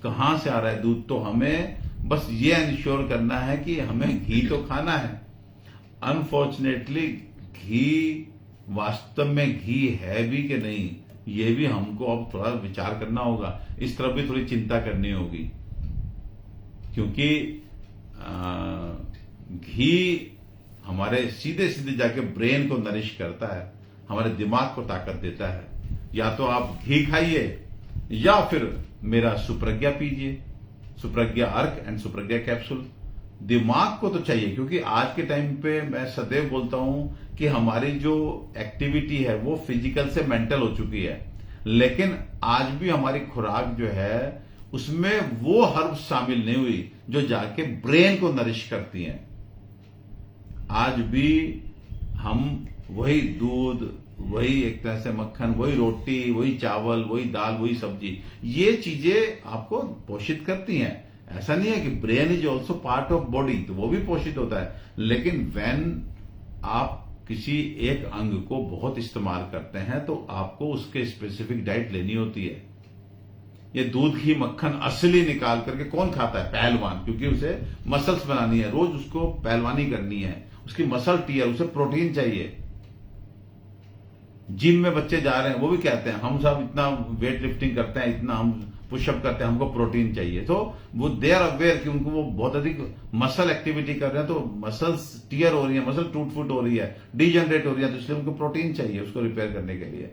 [SPEAKER 2] कहां से आ रहा है दूध? तो हमें बस ये इंश्योर करना है कि हमें घी तो खाना है। अनफॉर्चुनेटली घी वास्तव में घी है भी कि नहीं, ये भी हमको अब थोड़ा विचार करना होगा, इस तरफ भी थोड़ी चिंता करनी होगी, क्योंकि घी हमारे सीधे सीधे जाके ब्रेन को नरिश करता है, हमारे दिमाग को ताकत देता है। या तो आप घी खाइए या फिर मेरा सुप्रज्ञा पीजिए, सुप्रज्ञा अर्क एंड सुप्रज्ञा कैप्सूल। दिमाग को तो चाहिए, क्योंकि आज के टाइम पे मैं सदैव बोलता हूं कि हमारी जो एक्टिविटी है वो फिजिकल से मेंटल हो चुकी है, लेकिन आज भी हमारी खुराक जो है उसमें वो हर्ब्स शामिल नहीं हुई जो जाके ब्रेन को नरिश करती हैं। आज भी हम वही दूध, वही एक तरह से मक्खन, वही रोटी, वही चावल, वही दाल, वही सब्जी, ये चीजें आपको पोषित करती हैं। ऐसा नहीं है कि brain is also part of body, तो वो भी पोषित होता है, लेकिन व्हेन आप किसी एक अंग को बहुत इस्तेमाल करते हैं तो आपको उसके स्पेसिफिक डाइट लेनी होती है। ये दूध घी मक्खन असली निकाल करके कौन खाता है? पहलवान, क्योंकि उसे मसल्स बनानी है, रोज उसको पहलवानी करनी है, उसकी मसल टीयर, उसे प्रोटीन चाहिए। जिम में बच्चे जा रहे हैं, वो भी कहते हैं हम सब इतना वेट लिफ्टिंग करते हैं, इतना हम पुशअप करते हैं, हमको प्रोटीन चाहिए। तो वो दे आर अवेयर कि उनको वो बहुत अधिक मसल एक्टिविटी कर रहे हैं, तो मसल्स टीयर हो रही है, मसल टूट फूट हो रही है, डीजनरेट हो रही है, तो इसलिए उनको प्रोटीन चाहिए उसको रिपेयर करने के लिए।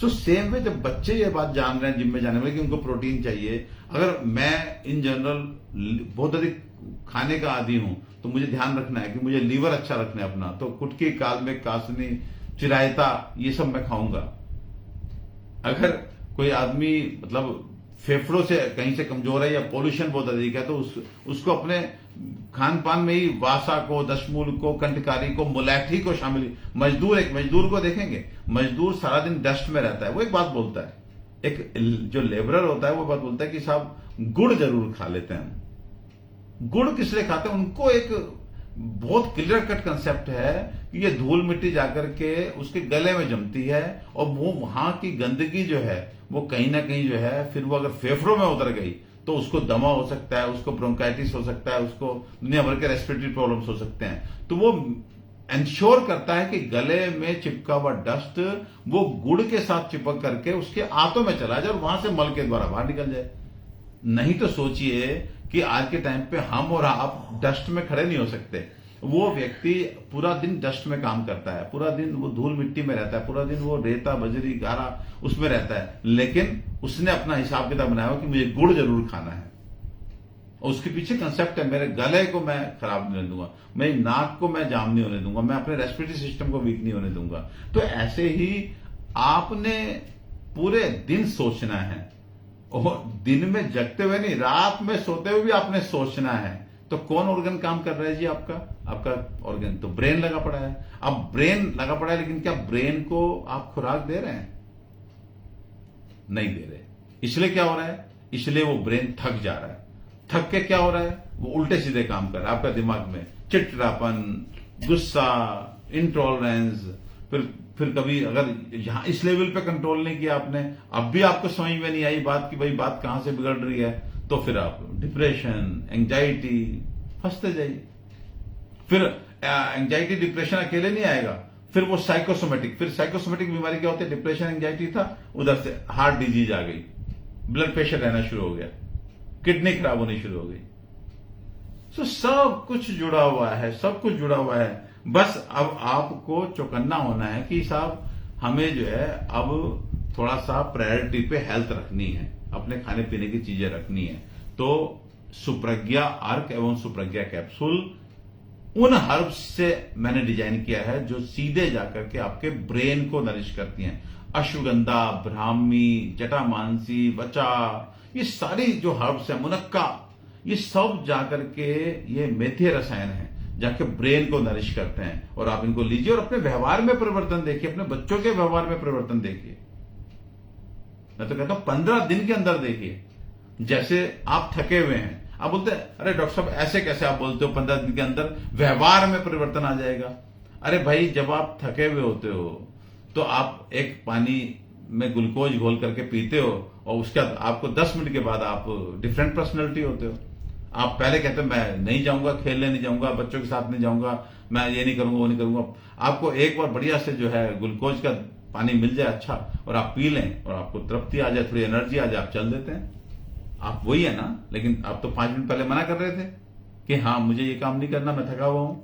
[SPEAKER 2] सो सेम वे जब बच्चे ये बात जान रहे हैं जिम में जाने वाले कि उनको प्रोटीन चाहिए, अगर मैं इन जनरल बहुत अधिक खाने का आदी हूं तो मुझे ध्यान रखना है कि मुझे लीवर अच्छा रखना है अपना, तो कुटकी, कालमेघ, कासनी, चिरायता, ये सब मैं खाऊंगा। अगर कोई आदमी मतलब फेफड़ों से कहीं से कमजोर है या पोल्यूशन बहुत अधिक है, तो उसको अपने खान पान में ही वासा को, दशमूल को, कंटकारी को, मुलैठी को शामिल। एक मजदूर को देखेंगे, मजदूर सारा दिन डस्ट में रहता है, वो एक बात बोलता है, एक जो लेबरर होता है वो बात बोलता है कि साहब गुड़ जरूर खा लेते हैं। गुड़ किस लिए खाते हैं? उनको एक बहुत क्लियर कट कंसेप्ट है कि ये धूल मिट्टी जाकर के उसके गले में जमती है, और वो वहां की गंदगी जो है वो कहीं ना कहीं जो है, फिर वो अगर फेफड़ों में उतर गई तो उसको दमा हो सकता है, उसको ब्रोंकाइटिस हो सकता है, उसको दुनिया भर के रेस्पिरेटरी प्रॉब्लम्स हो सकते हैं। तो वो इंश्योर करता है कि गले में चिपका हुआ डस्ट वो गुड़ के साथ चिपक करके उसके आंतों में चला जाए और वहां से मल के द्वारा बाहर निकल जाए। नहीं तो सोचिए कि आज के टाइम पे हम और आप डस्ट में खड़े नहीं हो सकते। वो व्यक्ति पूरा दिन डस्ट में काम करता है, पूरा दिन वो धूल मिट्टी में रहता है, पूरा दिन वो रेता बजरी गारा उसमें रहता है, लेकिन उसने अपना हिसाब किताब बनाया कि मुझे गुड़ जरूर खाना है। और उसके पीछे कंसेप्ट है, मेरे गले को मैं खराब नहीं होने दूंगा, मेरी नाक को मैं जाम नहीं होने दूंगा, मैं अपने रेस्पिरेटरी सिस्टम को वीक नहीं होने दूंगा। तो ऐसे ही आपने पूरे दिन सोचना है, और दिन में जगते हुए नहीं, रात में सोते हुए भी आपने सोचना है। तो कौन ऑर्गन काम कर रहा है जी? आपका ऑर्गन तो ब्रेन लगा पड़ा है। अब ब्रेन लगा पड़ा है, लेकिन क्या ब्रेन को आप खुराक दे रहे हैं? नहीं दे रहे। इसलिए क्या हो रहा है? इसलिए वो ब्रेन थक जा रहा है। थक के क्या हो रहा है? वो उल्टे सीधे काम कर रहा है आपका दिमाग में, चिड़चिड़ापन, गुस्सा, इंटॉलरेंस। फिर कभी अगर यहां इस लेवल पे कंट्रोल नहीं किया आपने, अब भी आपको समझ में नहीं आई बात कि भाई बात कहां से बिगड़ रही है, तो फिर आप डिप्रेशन, एंजाइटी फंसते जाइए। फिर एंजाइटी डिप्रेशन अकेले नहीं आएगा, फिर वो साइकोसोमेटिक, फिर साइकोसोमेटिक बीमारी क्या होती है, डिप्रेशन एंजाइटी था, उधर से हार्ट डिजीज आ गई, ब्लड प्रेशर रहना शुरू हो गया, किडनी खराब होनी शुरू हो गई। तो सब कुछ जुड़ा हुआ है, सब कुछ जुड़ा हुआ है। बस अब आपको चौकन्ना होना है कि साहब हमें जो है अब थोड़ा सा प्रायोरिटी पे हेल्थ रखनी है, अपने खाने पीने की चीजें रखनी है। तो सुप्रज्ञा अर्क एवं सुप्रज्ञा कैप्सूल उन हर्ब्स से मैंने डिजाइन किया है जो सीधे जाकर के आपके ब्रेन को नरिश करती हैं। अश्वगंधा, ब्राह्मी, जटामांसी, वचा, ये सारी जो हर्ब्स है, मुनक्का, ये सब जाकर के ये मेथी रसायन है, जाके ब्रेन को नरिश करते हैं। और आप इनको लीजिए और अपने व्यवहार में परिवर्तन देखिए, अपने बच्चों के व्यवहार में परिवर्तन देखिए। मैं तो कहता हूं 15 दिन के अंदर देखिए। जैसे आप थके हुए हैं, आप बोलते हैं अरे डॉक्टर साहब ऐसे कैसे आप बोलते हो 15 दिन के अंदर व्यवहार में परिवर्तन आ जाएगा। अरे भाई, जब आप थके हुए होते हो तो आप एक पानी में ग्लूकोज घोल करके पीते हो और उसके बाद आपको 10 मिनट के बाद आप डिफरेंट पर्सनैलिटी होते हो। आप पहले कहते हो मैं नहीं जाऊंगा, खेलने नहीं जाऊंगा, बच्चों के साथ नहीं जाऊंगा, मैं ये नहीं करूंगा, वो नहीं करूंगा। आपको एक बार बढ़िया से जो है ग्लूकोज का पानी मिल जाए अच्छा, और आप पी लें और आपको तृप्ति आ जाए, थोड़ी एनर्जी आ जाए, आप चल देते हैं। आप वही है ना, लेकिन आप तो 5 मिनट पहले मना कर रहे थे कि हाँ मुझे ये काम नहीं करना, मैं थका हुआ हूं।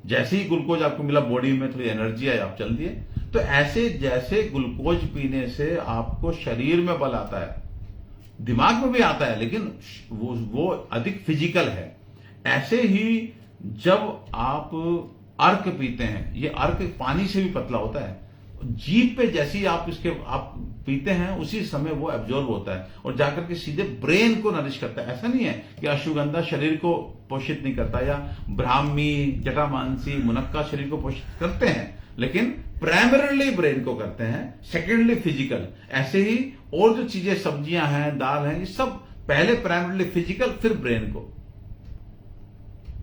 [SPEAKER 2] जैसे ही ग्लूकोज आपको मिला, बॉडी में थोड़ी एनर्जी आई, आप चल दिए। तो ऐसे जैसे ग्लूकोज पीने से आपको शरीर में बल आता है, दिमाग में भी आता है, लेकिन वो अधिक फिजिकल है। ऐसे ही जब आप अर्क पीते हैं, ये अर्क पानी से भी पतला होता है, जीभ पे जैसी आप पीते हैं उसी समय वो एब्जॉर्ब होता है और जाकर के सीधे ब्रेन को नरिश करता है। ऐसा नहीं है कि अश्वगंधा शरीर को पोषित नहीं करता, या ब्राह्मी, जटामांसी, मुनक्का शरीर को पोषित करते हैं, लेकिन प्राइमरीली ब्रेन को करते हैं, सेकेंडली फिजिकल। ऐसे ही और जो चीजें, सब्जियां हैं, दाल हैं, ये सब पहले प्राइमरीली फिजिकल, फिर ब्रेन को।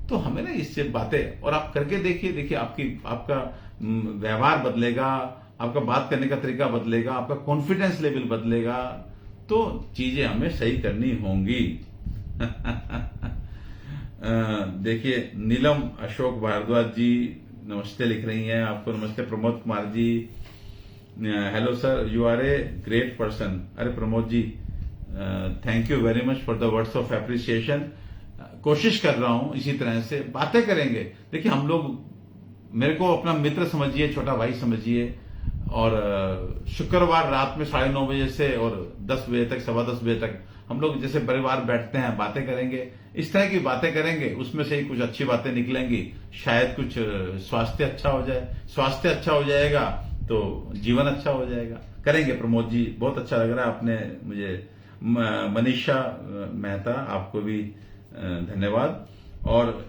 [SPEAKER 2] तो हमें ना इससे बातें, और आप करके देखिए आपका व्यवहार बदलेगा, आपका बात करने का तरीका बदलेगा, आपका कॉन्फिडेंस लेवल बदलेगा, तो चीजें हमें सही करनी होंगी। देखिए नीलम अशोक भारद्वाज जी नमस्ते लिख रही हैं, आपको नमस्ते। Pramod Kumar ji, hello sir, you are a great person. अरे Pramod ji, thank you very much for the words of appreciation. कोशिश कर रहा हूं इसी तरह से बातें करेंगे। देखिए हम लोग, मेरे को अपना मित्र समझिए, छोटा भाई समझिए, और शुक्रवार रात में 9:30 बजे से और 10 बजे तक, 10:15 बजे तक हम लोग जैसे परिवार बैठते हैं, बातें करेंगे, इस तरह की बातें करेंगे, उसमें से ही कुछ अच्छी बातें निकलेंगी, शायद कुछ स्वास्थ्य अच्छा हो जाए। स्वास्थ्य अच्छा हो जाएगा तो जीवन अच्छा हो जाएगा। करेंगे प्रमोद जी, बहुत अच्छा लग रहा है आपने मुझे। मनीषा मेहता, आपको भी धन्यवाद। और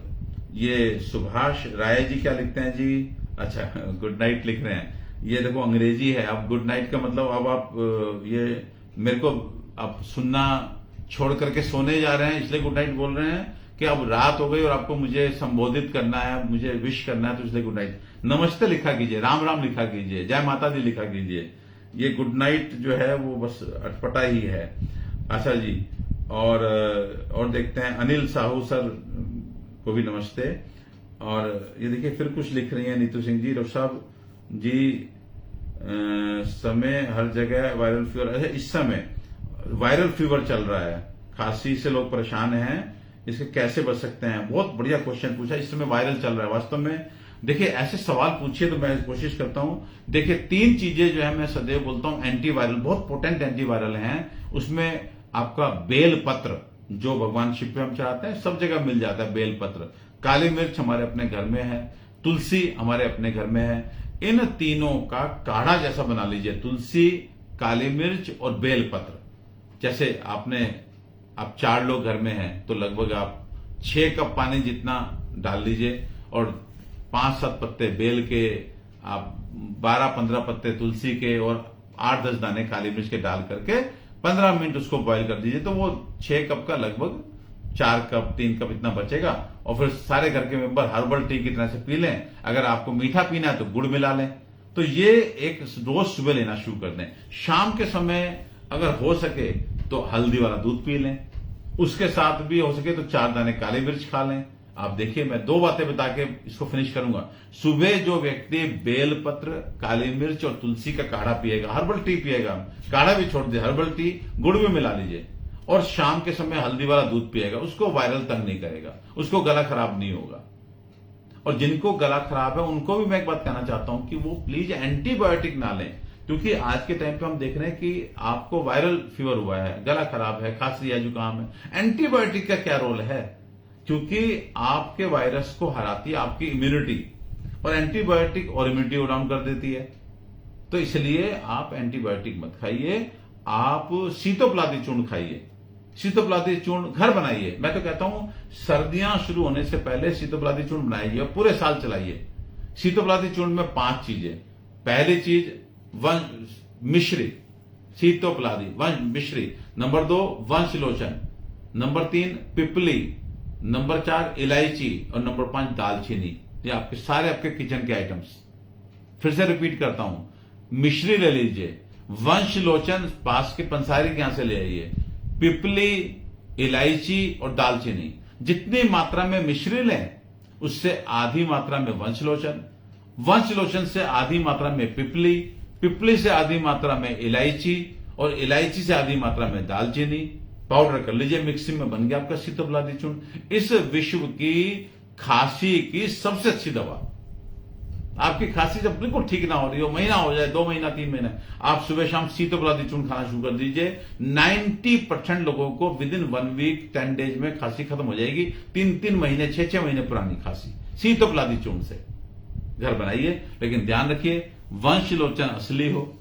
[SPEAKER 2] ये सुभाष राय जी क्या लिखते हैं जी, अच्छा गुड नाइट लिख रहे हैं। ये देखो अंग्रेजी है, अब गुड नाइट का मतलब अब आप ये मेरे को आप सुनना छोड़ करके सोने जा रहे हैं, इसलिए गुड नाइट बोल रहे हैं कि अब रात हो गई और आपको मुझे संबोधित करना है, मुझे विश करना है, तो इसलिए गुड नाइट। नमस्ते लिखा कीजिए, राम राम लिखा कीजिए, जय माता दी लिखा कीजिए। ये गुड नाइट जो है वो बस अटपटा ही है। अच्छा जी, और देखते हैं अनिल साहू सर को भी नमस्ते। और ये देखिए फिर कुछ लिख रही हैं नीतू सिंह जी, डॉक्टर साहब जी समय हर जगह वायरल फीवर। अच्छा, इस समय वायरल फीवर चल रहा है, खांसी से लोग परेशान हैं, इससे कैसे बच सकते हैं? बहुत बढ़िया क्वेश्चन पूछा। इस समय वायरल चल रहा है, वास्तव में देखिए ऐसे सवाल पूछिए तो मैं कोशिश करता हूं। देखिए 3 चीजें जो है मैं सदैव बोलता हूं एंटीवायरल, बहुत पोटेंट एंटीवायरल हैं। उसमें आपका बेल पत्र, जो भगवान शिव पे हम चाहते हैं, सब जगह मिल जाता है बेल पत्र। काली मिर्च हमारे अपने घर में है, तुलसी हमारे अपने घर में है। इन तीनों का काढ़ा जैसा बना लीजिए, तुलसी, काली मिर्च और बेल पत्र। जैसे आप 4 लोग घर में हैं तो लगभग आप 6 कप पानी जितना डाल लीजिए, और 5-7 पत्ते बेल के, आप 12-15 पत्ते तुलसी के और 8-10 दाने काली मिर्च के डाल करके 15 मिनट उसको बॉईल कर दीजिए, तो वो 6 कप का लगभग 4 कप 3 कप इतना बचेगा। और फिर सारे घर के मेंबर हर्बल टी की तरह से पी लें। अगर आपको मीठा पीना है तो गुड़ मिला लें। तो ये एक रोज सुबह लेना शुरू कर दें। शाम के समय अगर हो सके तो हल्दी वाला दूध पी लें, उसके साथ भी हो सके तो 4 दाने काली मिर्च खा लें। आप देखिए, मैं 2 बातें बता के इसको फिनिश करूंगा। सुबह जो व्यक्ति बेलपत्र, काली मिर्च और तुलसी का काढ़ा पिएगा, हर्बल टी पिएगा, काढ़ा भी छोड़ दे, हर्बल टी गुड़ में मिला लीजिए, और शाम के समय हल्दी वाला दूध पिएगा, उसको वायरल तंग नहीं करेगा, उसको गला खराब नहीं होगा। और जिनको गला खराब है उनको भी मैं एक बात कहना चाहता हूं कि वो प्लीज एंटीबायोटिक ना लें, क्योंकि आज के टाइम पे हम देख रहे हैं कि आपको वायरल फीवर हुआ है, गला खराब है, खांसी है, जुकाम है। एंटीबायोटिक का क्या रोल है? क्योंकि आपके वायरस को हराती है आपकी इम्यूनिटी, और एंटीबायोटिक और इम्यूनिटी को डाउन कर देती है। तो इसलिए आप एंटीबायोटिक मत खाइए, आप सीतोपलादी चूर्ण खाइए। सीतोपलादी चूर्ण घर बनाइए। मैं तो कहता हूं सर्दियां शुरू होने से पहले सीतोपलादी चूर्ण बनाइए और पूरे साल चलाइए। सीतोपलादी चूर्ण में 5 चीजें। पहली चीज मिश्री, सीतोपलादी मिश्री। नंबर 2 वंशलोचन। नंबर 3 पिपली। नंबर 4 इलायची। और नंबर 5 दालचीनी। ये आपके सारे आपके किचन के आइटम्स। फिर से रिपीट करता हूं, मिश्री ले लीजिए, वंशलोचन पास के पंसारी के यहां से ले आइए, पिपली, इलायची और दालचीनी। जितनी मात्रा में मिश्री लें उससे आधी मात्रा में वंशलोचन, वंशलोचन से आधी मात्रा में पिपली, पिपली से आधी मात्रा में इलायची और इलायची से आधी मात्रा में दालचीनी। पाउडर कर लीजिए, मिक्सी में बन गया आपका सीतोपलादी चूर्ण। इस विश्व की खांसी की सबसे अच्छी दवा। आपकी खांसी जब बिल्कुल ठीक ना हो रही हो, महीना हो जाए, 2 महीना, 3 महीने, आप सुबह शाम सीतोपलादी चूर्ण खाना शुरू कर दीजिए। 90% लोगों को विद इन 1 वीक 10 डेज में खांसी खत्म हो जाएगी। 3-3 महीने, 6-6 महीने पुरानी खांसी सीतोपलादी चूर्ण से। घर बनाइए, लेकिन ध्यान रखिए वंशलोचन असली हो।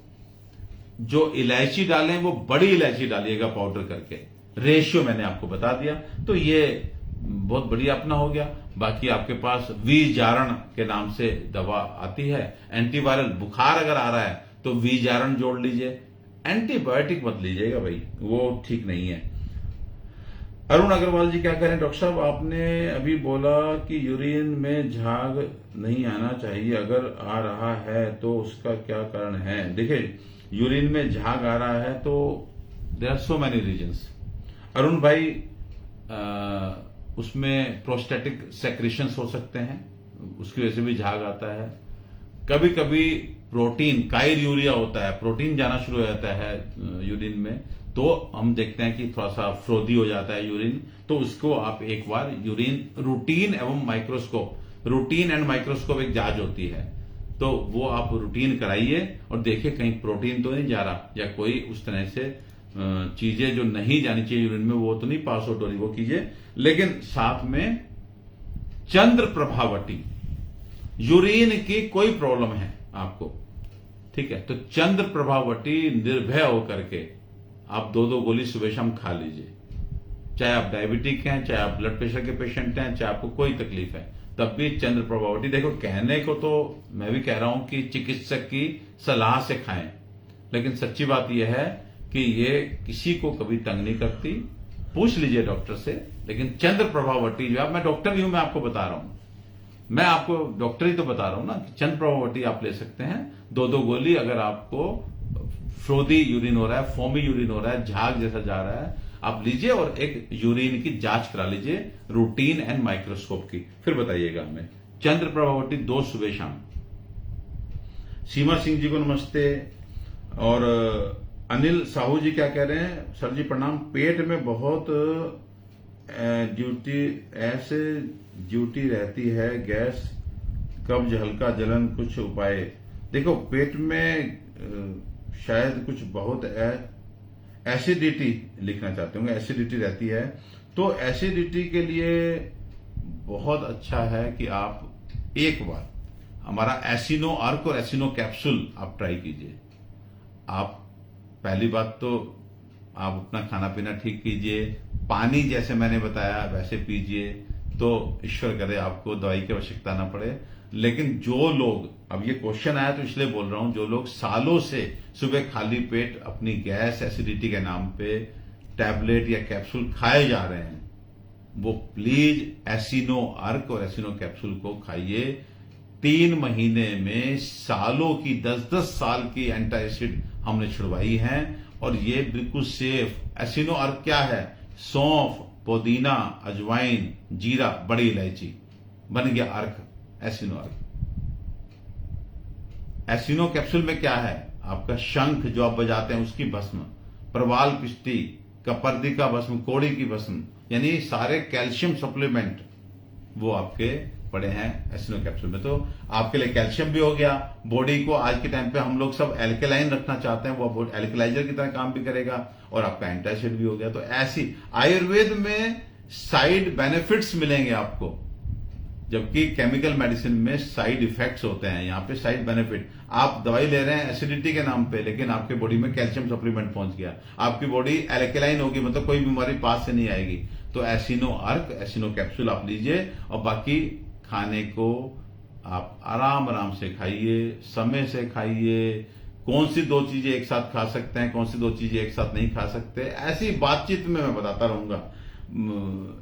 [SPEAKER 2] जो इलायची डालें वो बड़ी इलायची डालिएगा पाउडर करके। रेशियो मैंने आपको बता दिया, तो ये बहुत बढ़िया अपना हो गया। बाकी आपके पास वीजारण के नाम से दवा आती है, एंटीवायरल। बुखार अगर आ रहा है तो वीजारण जोड़ लीजिए, एंटीबायोटिक मत लीजिएगा भाई, वो ठीक नहीं है। अरुण अग्रवाल जी क्या कह रहे हैं, डॉक्टर साहब आपने अभी बोला कि यूरिन में झाग नहीं आना चाहिए, अगर आ रहा है तो उसका क्या कारण है? देखिए, यूरिन में झाग आ रहा है तो there are so many reasons. Arun भाई, उसमें प्रोस्टेटिक सेक्रेशंस हो सकते हैं, उसकी वजह से भी झाग आता है। कभी कभी प्रोटीन, कायर यूरिया होता है, प्रोटीन जाना शुरू हो जाता है यूरिन में, तो हम देखते हैं कि थोड़ा सा फ्रोदी हो जाता है यूरिन। तो उसको आप एक बार यूरिन रूटीन एवं माइक्रोस्कोप, रूटीन एंड माइक्रोस्कोप एक जांच होती है, तो वो आप रूटीन कराइए और देखिए कहीं प्रोटीन तो नहीं जा रहा, या कोई उस तरह से चीजें जो नहीं जानी चाहिए यूरिन में वो तो नहीं पास आउट हो रही, वो कीजिए। लेकिन साथ में चंद्र प्रभावटी, यूरिन की कोई प्रॉब्लम है आपको, ठीक है, तो चंद्र प्रभावटी निर्भय होकर के आप 2-2 गोली सुबह शाम खा लीजिए। चाहे आप डायबिटिक हैं, चाहे आप ब्लड प्रेशर के पेशेंट हैं, चाहे आपको कोई तकलीफ है, तब भी चंद्र प्रभावटी। देखो, कहने को तो मैं भी कह रहा हूं कि चिकित्सक की सलाह से खाएं, लेकिन सच्ची बात यह है कि ये किसी को कभी तंग नहीं करती। पूछ लीजिए डॉक्टर से। लेकिन चंद्र प्रभावटी जो, मैं डॉक्टर ही हूं, मैं आपको बता रहा हूं, मैं आपको डॉक्टर ही तो बता रहा हूं ना कि चंद्र प्रभावटी आप ले सकते हैं 2-2 गोली। अगर आपको फ्रोदी यूरिन हो रहा है, फोमी यूरिन हो रहा है, झाग जैसा जा रहा है, आप लीजिए और एक यूरिन की जांच करा लीजिए, रूटीन एंड माइक्रोस्कोप की, फिर बताइएगा हमें। चंद्र प्रभावटी 2 सुबह शाम। सीमा सिंह जी को नमस्ते। और अनिल साहू जी क्या कह रहे हैं, सर जी प्रणाम, पेट में बहुत ड्यूटी रहती है, गैस, कब्ज, हल्का जलन, कुछ उपाय? देखो, पेट में शायद कुछ बहुत एसिडिटी लिखना चाहते होंगे, एसिडिटी रहती है, तो एसिडिटी के लिए बहुत अच्छा है कि आप एक बार हमारा एसिनो अर्क और एसिनो कैप्सूल आप ट्राई कीजिए। आप पहली बात तो आप अपना खाना पीना ठीक कीजिए, पानी जैसे मैंने बताया वैसे पीजिए, तो ईश्वर करे आपको दवाई की आवश्यकता ना पड़े। लेकिन जो लोग, अब ये क्वेश्चन आया तो इसलिए बोल रहा हूं, जो लोग सालों से सुबह खाली पेट अपनी गैस, एसिडिटी के नाम पे टैबलेट या कैप्सूल खाए जा रहे हैं, वो प्लीज एसिनो अर्क और एसिनो कैप्सूल को खाइए। 3 महीने में सालों की, 10-10 साल की एंटासिड हमने छुड़वाई है, और ये बिल्कुल सेफ। एसिनो अर्क क्या है? सौंफ, पुदीना, अजवाइन, जीरा, बड़ी इलायची, बन गया अर्क, एसिनो अर्क। एसिनो कैप्सूल में क्या है? आपका शंख जो आप बजाते हैं उसकी भस्म, प्रवाल पिष्टी, कपर्दी का भस्म, कोड़ी की भस्म, यानी सारे कैल्शियम सप्लीमेंट वो आपके पड़े हैं एसिनो कैप्सूल में। तो आपके लिए कैल्शियम भी हो गया। बॉडी को आज के टाइम पे हम लोग सब एल्केलाइन रखना चाहते हैं, वो एल्कलाइजर की तरह काम भी करेगा और आपका एंटासिड भी हो गया। तो ऐसी आयुर्वेद में साइड बेनिफिट्स मिलेंगे आपको, जबकि केमिकल मेडिसिन में साइड इफेक्ट्स होते हैं। यहां पे साइड बेनिफिट, आप दवाई ले रहे हैं एसिडिटी के नाम पे, लेकिन आपके बॉडी में कैल्शियम सप्लीमेंट पहुंच गया, आपकी बॉडी एल्केलाइन होगी, मतलब कोई बीमारी पास से नहीं आएगी। तो एसिनो अर्क, एसिनो कैप्सूल आप लीजिए और बाकी खाने को आप आराम आराम से खाइए, समय से खाइए। कौन सी दो चीजें एक साथ खा सकते हैं, कौन सी दो चीजें एक साथ नहीं खा सकते, ऐसी बातचीत में मैं बताता रहूंगा।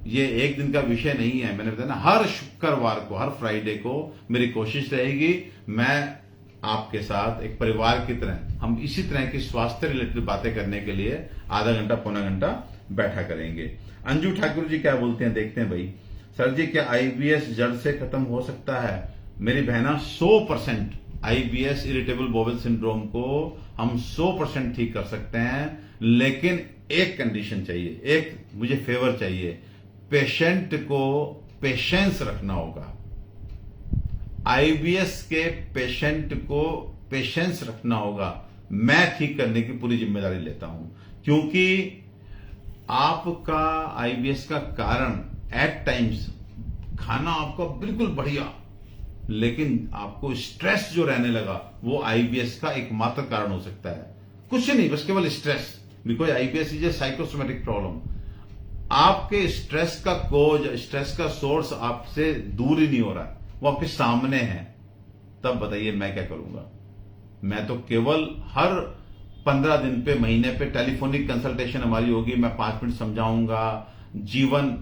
[SPEAKER 2] ये एक दिन का विषय नहीं है। मैंने बताया ना, हर शुक्रवार को, हर फ्राइडे को मेरी कोशिश रहेगी, मैं आपके साथ एक परिवार की तरह हम इसी तरह की स्वास्थ्य रिलेटेड बातें करने के लिए आधा घंटा पौना घंटा बैठा करेंगे। अंजू ठाकुर जी क्या बोलते हैं, देखते हैं भाई। सर जी, क्या आईबीएस जड़ से खत्म हो सकता है? मेरी बहना 100% आईबीएस, इरिटेबल बोवेल सिंड्रोम को हम 100% ठीक कर सकते हैं, लेकिन एक कंडीशन चाहिए, एक मुझे फेवर चाहिए, पेशेंट को पेशेंस रखना होगा। आईबीएस के पेशेंट को पेशेंस रखना होगा। मैं ठीक करने की पूरी जिम्मेदारी लेता हूं, क्योंकि आपका आईबीएस का कारण एट टाइम्स खाना आपका बिल्कुल बढ़िया, लेकिन आपको स्ट्रेस जो रहने लगा वो आईबीएस का एकमात्र कारण हो सकता है। कुछ नहीं, बस केवल stress, because IBS is a psychosomatic problem. आपके स्ट्रेस का कोज, स्ट्रेस का सोर्स आपसे दूर ही नहीं हो रहा है, वो आपके सामने है। तब बताइए मैं क्या करूंगा? मैं तो केवल हर 15 दिन पे, महीने पे टेलीफोनिक कंसल्टेशन हमारी होगी। मैं 5 मिनट समझाऊंगा, जीवन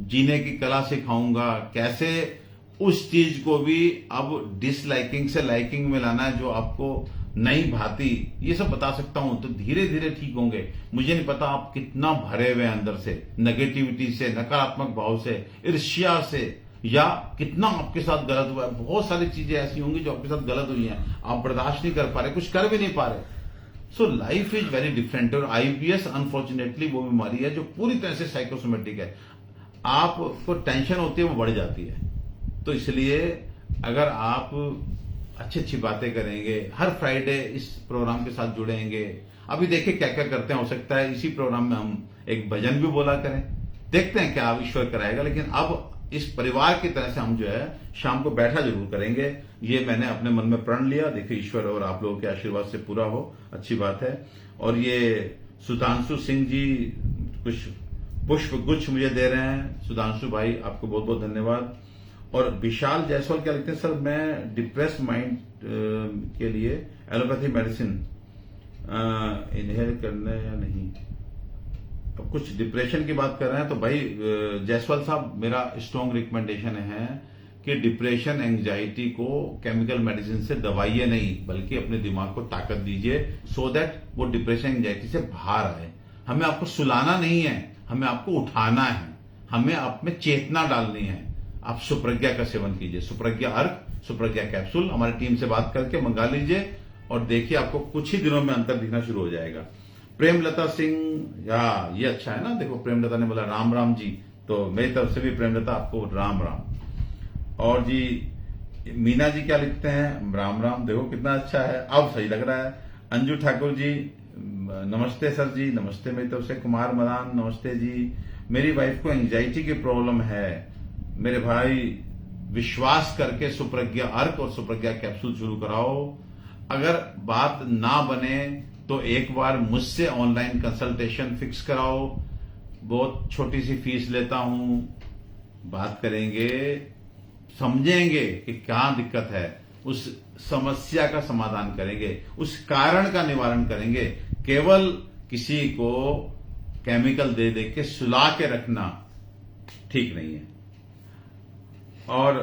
[SPEAKER 2] जीने की कला सिखाऊंगा, कैसे उस चीज को भी अब डिसलाइकिंग से लाइकिंग में लाना है जो आपको नहीं भाती, ये सब बता सकता हूं। तो धीरे धीरे ठीक होंगे। मुझे नहीं पता आप कितना भरे हुए अंदर से, नेगेटिविटी से, नकारात्मक भाव से, ईर्ष्या से, या कितना आपके साथ गलत हुआ है। बहुत सारी चीजें ऐसी होंगी जो आपके साथ गलत हुई हैं, आप बर्दाश्त नहीं कर पा रहे, कुछ कर भी नहीं पा रहे। So life is very different. और आईबीएस अनफॉर्चुनेटली वो बीमारी है जो पूरी तरह से साइकोसोमेटिक है। आपको टेंशन होती है, वो बढ़ जाती है। तो इसलिए अगर आप अच्छी अच्छी बातें करेंगे, हर फ्राइडे इस प्रोग्राम के साथ जुड़ेंगे। अभी देखिए क्या क्या करते हैं, हो सकता है इसी प्रोग्राम में हम एक भजन भी बोला करें, देखते हैं क्या ईश्वर कराएगा। लेकिन अब इस परिवार की तरह से हम जो है शाम को बैठा जरूर करेंगे। ये मैंने अपने मन में प्रण लिया। देखिए ईश्वर और आप लोगों के आशीर्वाद से पूरा हो, अच्छी बात है। और ये सुधांशु सिंह जी कुछ पुष्प गुच्छ मुझे दे रहे हैं। सुधांशु भाई आपको बहुत बहुत धन्यवाद। और विशाल जायसवाल क्या लिखते हैं, सर मैं डिप्रेस माइंड के लिए एलोपैथी मेडिसिन इनहेल करना या नहीं? अब कुछ डिप्रेशन की बात कर रहे हैं तो भाई जायसवाल साहब, मेरा स्ट्रॉन्ग रिकमेंडेशन है कि डिप्रेशन, एंजाइटी को केमिकल मेडिसिन से दवाइए नहीं, बल्कि अपने दिमाग को ताकत दीजिए, सो दैट वो डिप्रेशन, एंजाइटी से बाहर आए। हमें आपको सुलाना नहीं है, हमें आपको उठाना है, हमें आप में चेतना डालनी है। आप सुप्रज्ञा का सेवन कीजिए, सुप्रज्ञा अर्क, सुप्रज्ञा कैप्सूल हमारी टीम से बात करके मंगा लीजिए और देखिए आपको कुछ ही दिनों में अंतर दिखना शुरू हो जाएगा। प्रेमलता सिंह, या ये अच्छा है ना, देखो प्रेमलता ने बोला राम राम जी, तो मेरी तरफ से भी प्रेमलता आपको राम राम। और जी मीना जी क्या लिखते हैं, राम राम, देखो कितना अच्छा है, अब सही लग रहा है। अंजू ठाकुर जी नमस्ते सर जी, नमस्ते मेरी तरफ से। कुमार मदान नमस्ते जी। मेरी वाइफ को एंजाइटी की प्रॉब्लम है, मेरे भाई विश्वास करके सुप्रज्ञा अर्क और सुप्रज्ञा कैप्सूल शुरू कराओ। अगर बात ना बने तो एक बार मुझसे ऑनलाइन कंसल्टेशन फिक्स कराओ, बहुत छोटी सी फीस लेता हूं, बात करेंगे, समझेंगे कि क्या दिक्कत है, उस समस्या का समाधान करेंगे, उस कारण का निवारण करेंगे। केवल किसी को केमिकल दे दे के सुला के रखना ठीक नहीं है। और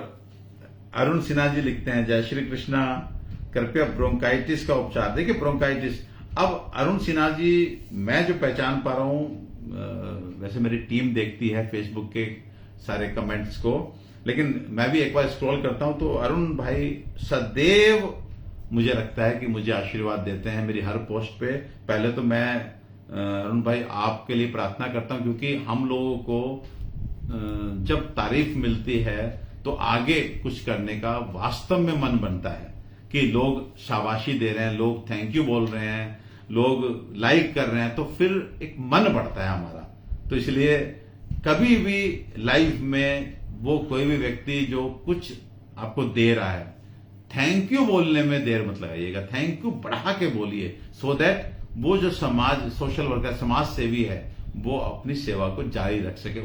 [SPEAKER 2] अरुण सिन्हा जी लिखते हैं, जय श्री कृष्णा, कृपया ब्रोंकाइटिस का उपचार। देखिए ब्रोंकाइटिस अब अरुण सिन्हा जी, मैं जो पहचान पा रहा हूं, वैसे मेरी टीम देखती है फेसबुक के सारे कमेंट्स को, लेकिन मैं भी एक बार स्क्रॉल करता हूं तो अरुण भाई सदैव मुझे लगता है कि मुझे आशीर्वाद देते हैं मेरी हर पोस्ट पे। पहले तो मैं अरुण भाई आपके लिए प्रार्थना करता हूं, क्योंकि हम लोगों को जब तारीफ मिलती है तो आगे कुछ करने का वास्तव में मन बनता है कि लोग शाबाशी दे रहे हैं, लोग थैंक यू बोल रहे हैं, लोग लाइक कर रहे हैं, तो फिर एक मन बढ़ता है हमारा। तो इसलिए कभी भी लाइफ में वो कोई भी व्यक्ति जो कुछ आपको दे रहा है, थैंक यू बोलने में देर मत लगाइएगा, थैंक यू बढ़ा के बोलिए, सो दैट वो जो समाज सोशल वर्कर समाज सेवी है वो अपनी सेवा को जारी रख सके।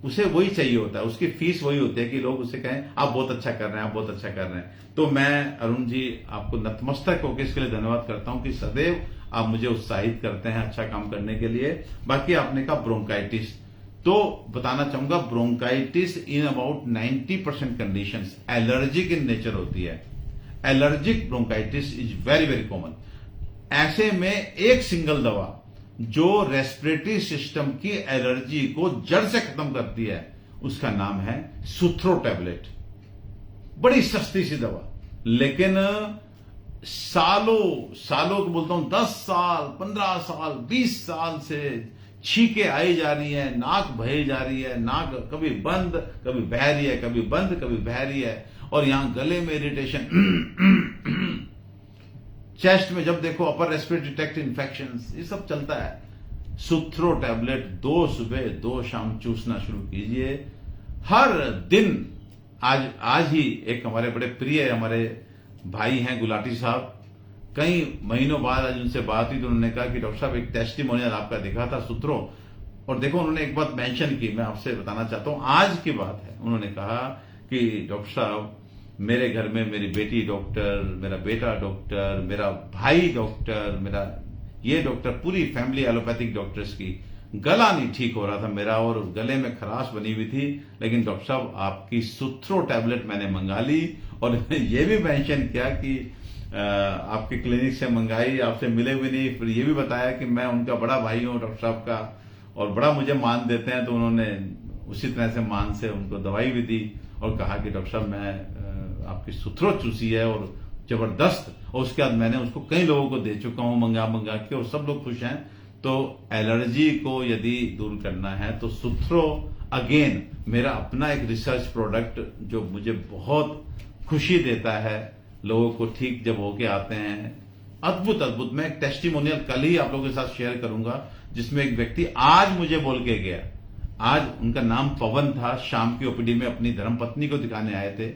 [SPEAKER 2] उसे वही चाहिए होता है, उसकी फीस वही होती है कि लोग उसे कहें आप बहुत अच्छा कर रहे हैं, आप बहुत अच्छा कर रहे हैं। तो मैं अरुण जी आपको नतमस्तक होकर इसके लिए धन्यवाद करता हूं कि सदैव आप मुझे उत्साहित करते हैं अच्छा काम करने के लिए। बाकी आपने कहा ब्रोंकाइटिस, तो बताना चाहूंगा bronchitis in about 90% conditions allergic in nature होती है। Allergic bronchitis is very very common. ऐसे में एक सिंगल दवा जो रेस्पिरेटरी सिस्टम की एलर्जी को जड़ से खत्म करती है उसका नाम है सुथ्रो टैबलेट। बड़ी सस्ती सी दवा, लेकिन सालों को बोलता हूं 10 साल 15 साल 20 साल से छींके आई जा रही है, नाक बही जा रही है, नाक कभी बंद कभी बह रही है, कभी बंद कभी बह रही है, और यहां गले में इरिटेशन, चेस्ट में जब देखो अपर रेस्पिरेटरी ट्रैक्ट इन्फेक्शंस, ये सब चलता है। सुथ्रो टैबलेट 2 सुबह 2 शाम चूसना शुरू कीजिए हर दिन। आज ही एक हमारे बड़े प्रिय हमारे भाई हैं गुलाटी साहब, कई महीनों बाद आज उनसे बात हुई तो उन्होंने कहा कि डॉक्टर साहब एक टेस्टिमोनियल आपका दिखा था सुथ्रो, और देखो उन्होंने एक बात मेंशन की, मैं आपसे बताना चाहता हूं, आज की बात है। उन्होंने कहा कि डॉक्टर साहब मेरे घर में मेरी बेटी डॉक्टर, मेरा बेटा डॉक्टर, मेरा भाई डॉक्टर, मेरा ये डॉक्टर, पूरी फैमिली एलोपैथिक डॉक्टर्स की, गला नहीं ठीक हो रहा था मेरा और गले में खराश बनी हुई थी, लेकिन डॉक्टर साहब आपकी सुथ्रो टैबलेट मैंने मंगा ली, और ये भी मेंशन किया कि आपके क्लिनिक से मंगाई, आपसे मिले हुए नहीं, फिर ये भी बताया कि मैं उनका बड़ा भाई हूं डॉक्टर साहब का और बड़ा मुझे मान देते हैं, तो उन्होंने उसी तरह से मान से उनको दवाई भी दी और कहा कि डॉक्टर साहब मैं आपकी सुथ्रो चूसी है और जबरदस्त, और उसके बाद मैंने उसको कई लोगों को दे चुका हूं मंगा के, और सब लोग खुश हैं। तो एलर्जी को यदि दूर करना है तो सुथ्रो अगेन मेरा अपना एक रिसर्च प्रोडक्ट जो मुझे बहुत खुशी देता है, लोगों को ठीक जब होके आते हैं, अद्भुत। मैं एक टेस्टिमोनियल कल ही आप लोगों के साथ शेयर करूंगा जिसमें एक व्यक्ति आज मुझे बोल के गया, आज उनका नाम पवन था, शाम की ओपीडी में अपनी धर्मपत्नी को दिखाने आए थे।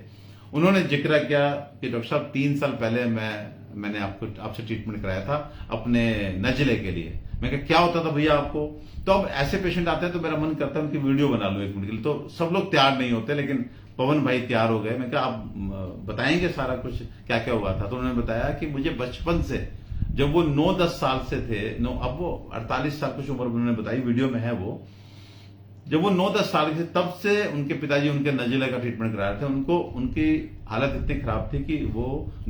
[SPEAKER 2] उन्होंने जिक्र किया कि डॉक्टर साहब 3 साल पहले मैंने आपसे ट्रीटमेंट कराया था अपने नजले के लिए। मैं कहा क्या होता था भैया आपको? तो अब ऐसे पेशेंट आते हैं तो मेरा मन करता है उनकी वीडियो बना लो 1 मिनट के लिए, तो सब लोग तैयार नहीं होते, लेकिन पवन भाई तैयार हो गए। मैं कहा आप बताएंगे सारा कुछ क्या क्या हुआ था? तो उन्होंने बताया कि मुझे बचपन से, जब वो 9-10 साल से थे, अब वो 48 साल कुछ उम्र उन्होंने बताई, वीडियो में है वो, जब वो 9-10 साल के थे तब से उनके पिताजी उनके नजिले का ट्रीटमेंट करा रहे थे। उनको उनकी हालत इतनी खराब थी कि वो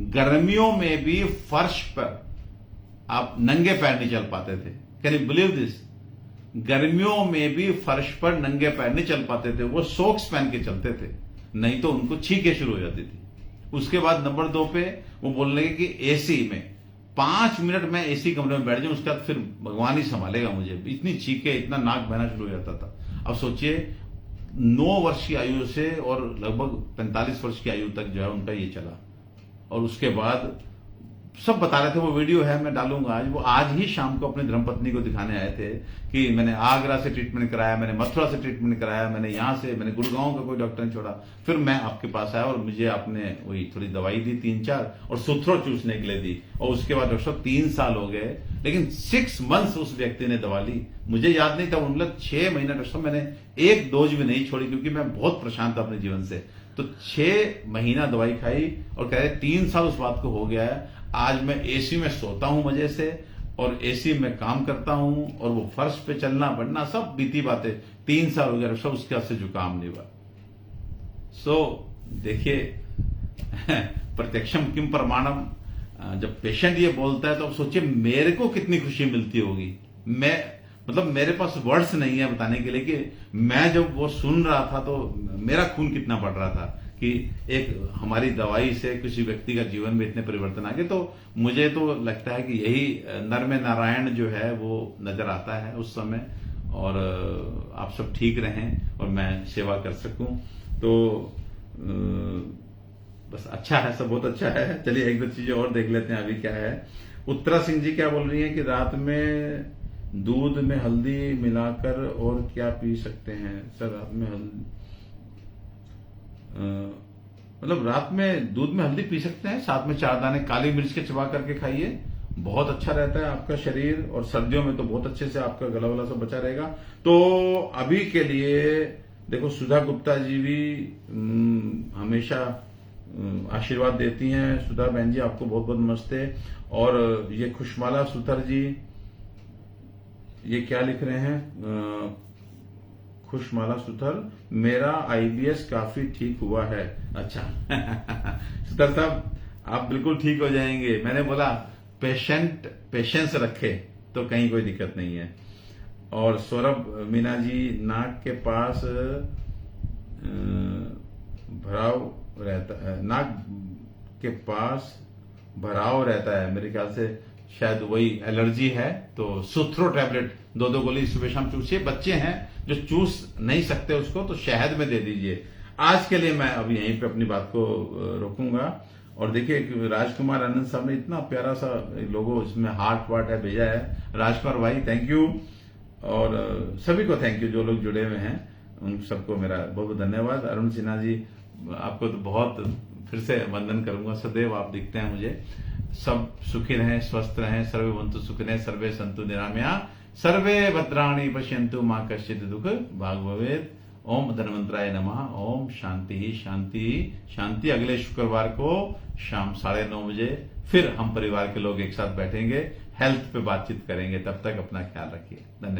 [SPEAKER 2] गर्मियों में भी फर्श पर आप नंगे पैर नहीं चल पाते थे। Can you believe this? गर्मियों में भी फर्श पर नंगे पैर नहीं चल पाते थे, वो सॉक्स पहन के चलते थे, नहीं तो उनको छींकें शुरू हो जाती थी। उसके बाद नंबर 2 पे वो बोलने लगे कि एसी में 5 मिनट में एसी कमरे में बैठ जाऊं, उसके बाद फिर भगवान ही संभालेगा मुझे, इतनी छींके, इतना नाक बहना शुरू हो जाता था। अब सोचिए 9 वर्ष की आयु से और लगभग 45 वर्ष की आयु तक जो है उनका ये चला, और उसके बाद सब बता रहे थे, वो वीडियो है मैं डालूंगा आज। वो आज ही शाम को अपनी धर्मपत्नी को दिखाने आए थे कि मैंने आगरा से ट्रीटमेंट कराया, मैंने मथुरा से ट्रीटमेंट कराया, मैंने यहां से, मैंने गुड़गांव का कोई डॉक्टर नहीं छोड़ा, फिर मैं आपके पास आया और मुझे आपने वही थोड़ी दवाई दी 3-4 और सुथ्रो चूसने के लिए दी, और उसके बाद डॉक्टर साहब 3 साल हो गए, लेकिन 6 मंथ्स उस व्यक्ति ने दवा ली। मुझे याद नहीं था, मतलब 6 महीना डॉक्टर साहब मैंने एक डोज भी नहीं छोड़ी, क्योंकि मैं बहुत परेशान था अपने जीवन से। तो 6 महीना दवाई खाई और कह रहे 3 साल उस बात को हो गया है। आज मैं एसी में सोता हूं मजे से, और एसी में काम करता हूं, और वो फर्श पे चलना बढ़ना सब बीती बातें। 3 साल हो गया सब, उसके हाथ से जुकाम नहीं हुआ। सो देखिए प्रत्यक्षम किम प्रमाणम, जब पेशेंट ये बोलता है तो अब सोचिए मेरे को कितनी खुशी मिलती होगी। मतलब मेरे पास वर्ड्स नहीं है बताने के लिए कि मैं जब वो सुन रहा था तो मेरा खून कितना बढ़ रहा था कि एक हमारी दवाई से किसी व्यक्ति का जीवन में इतने परिवर्तन आ गए। तो मुझे तो लगता है कि यही नर में नारायण जो है वो नजर आता है उस समय, और आप सब ठीक रहें और मैं सेवा कर सकूं। तो बस अच्छा है, सब बहुत अच्छा है। चलिए एक दो चीजें और देख लेते हैं अभी क्या है। उत्तरा सिंह जी क्या बोल रही हैं कि रात में दूध में हल्दी मिलाकर और क्या पी सकते हैं सर? रात में हल्दी मतलब रात में दूध में हल्दी पी सकते हैं, साथ में 4 दाने काली मिर्च के चबा करके खाइए, बहुत अच्छा रहता है आपका शरीर, और सर्दियों में तो बहुत अच्छे से आपका गला वाला सब बचा रहेगा। तो अभी के लिए देखो सुधा गुप्ता जी भी हमेशा आशीर्वाद देती हैं। सुधा बहन जी आपको बहुत बहुत नमस्ते। और ये खुशमाला सुथर जी ये क्या लिख रहे हैं? खुशमाला सुथर, मेरा आईबीएस काफी ठीक हुआ है। अच्छा सुथर साहब आप बिल्कुल ठीक हो जाएंगे। मैंने बोला पेशेंस रखे तो कहीं कोई दिक्कत नहीं है। और सौरभ मीना जी नाक के पास भराव रहता है, नाक के पास भराव रहता है, मेरे ख्याल से शायद वही एलर्जी है। तो सुथरो टैबलेट 2-2 गोली सुबह शाम चूसिए। बच्चे हैं जो चूस नहीं सकते उसको तो शहद में दे दीजिए। आज के लिए मैं अब यहीं पे अपनी बात को रोकूंगा। और देखिए राजकुमार आनंद साहब ने इतना प्यारा सा लोगो इसमें हार्ट वार्ट है भेजा है। राजकुमार भाई थैंक यू, और सभी को थैंक यू जो लोग जुड़े हुए हैं उन सबको मेरा बहुत बहुत धन्यवाद। अरुण सिन्हा जी आपको तो बहुत फिर से वंदन करूंगा, सदैव आप दिखते हैं मुझे। सब सुखी रहें, स्वस्थ रहें, सर्वे भवन्तु सुखिनः, सर्वे सन्तु निरामया, सर्वे भद्राणि पश्यन्तु मा कश्चित् दुःख भाग् भवेत्। ओम धन्वंतराय नमः। ओम शांति ही शांति शांति। अगले शुक्रवार को शाम 9:30 बजे फिर हम परिवार के लोग एक साथ बैठेंगे, हेल्थ पे बातचीत करेंगे। तब तक अपना ख्याल रखिए। धन्यवाद।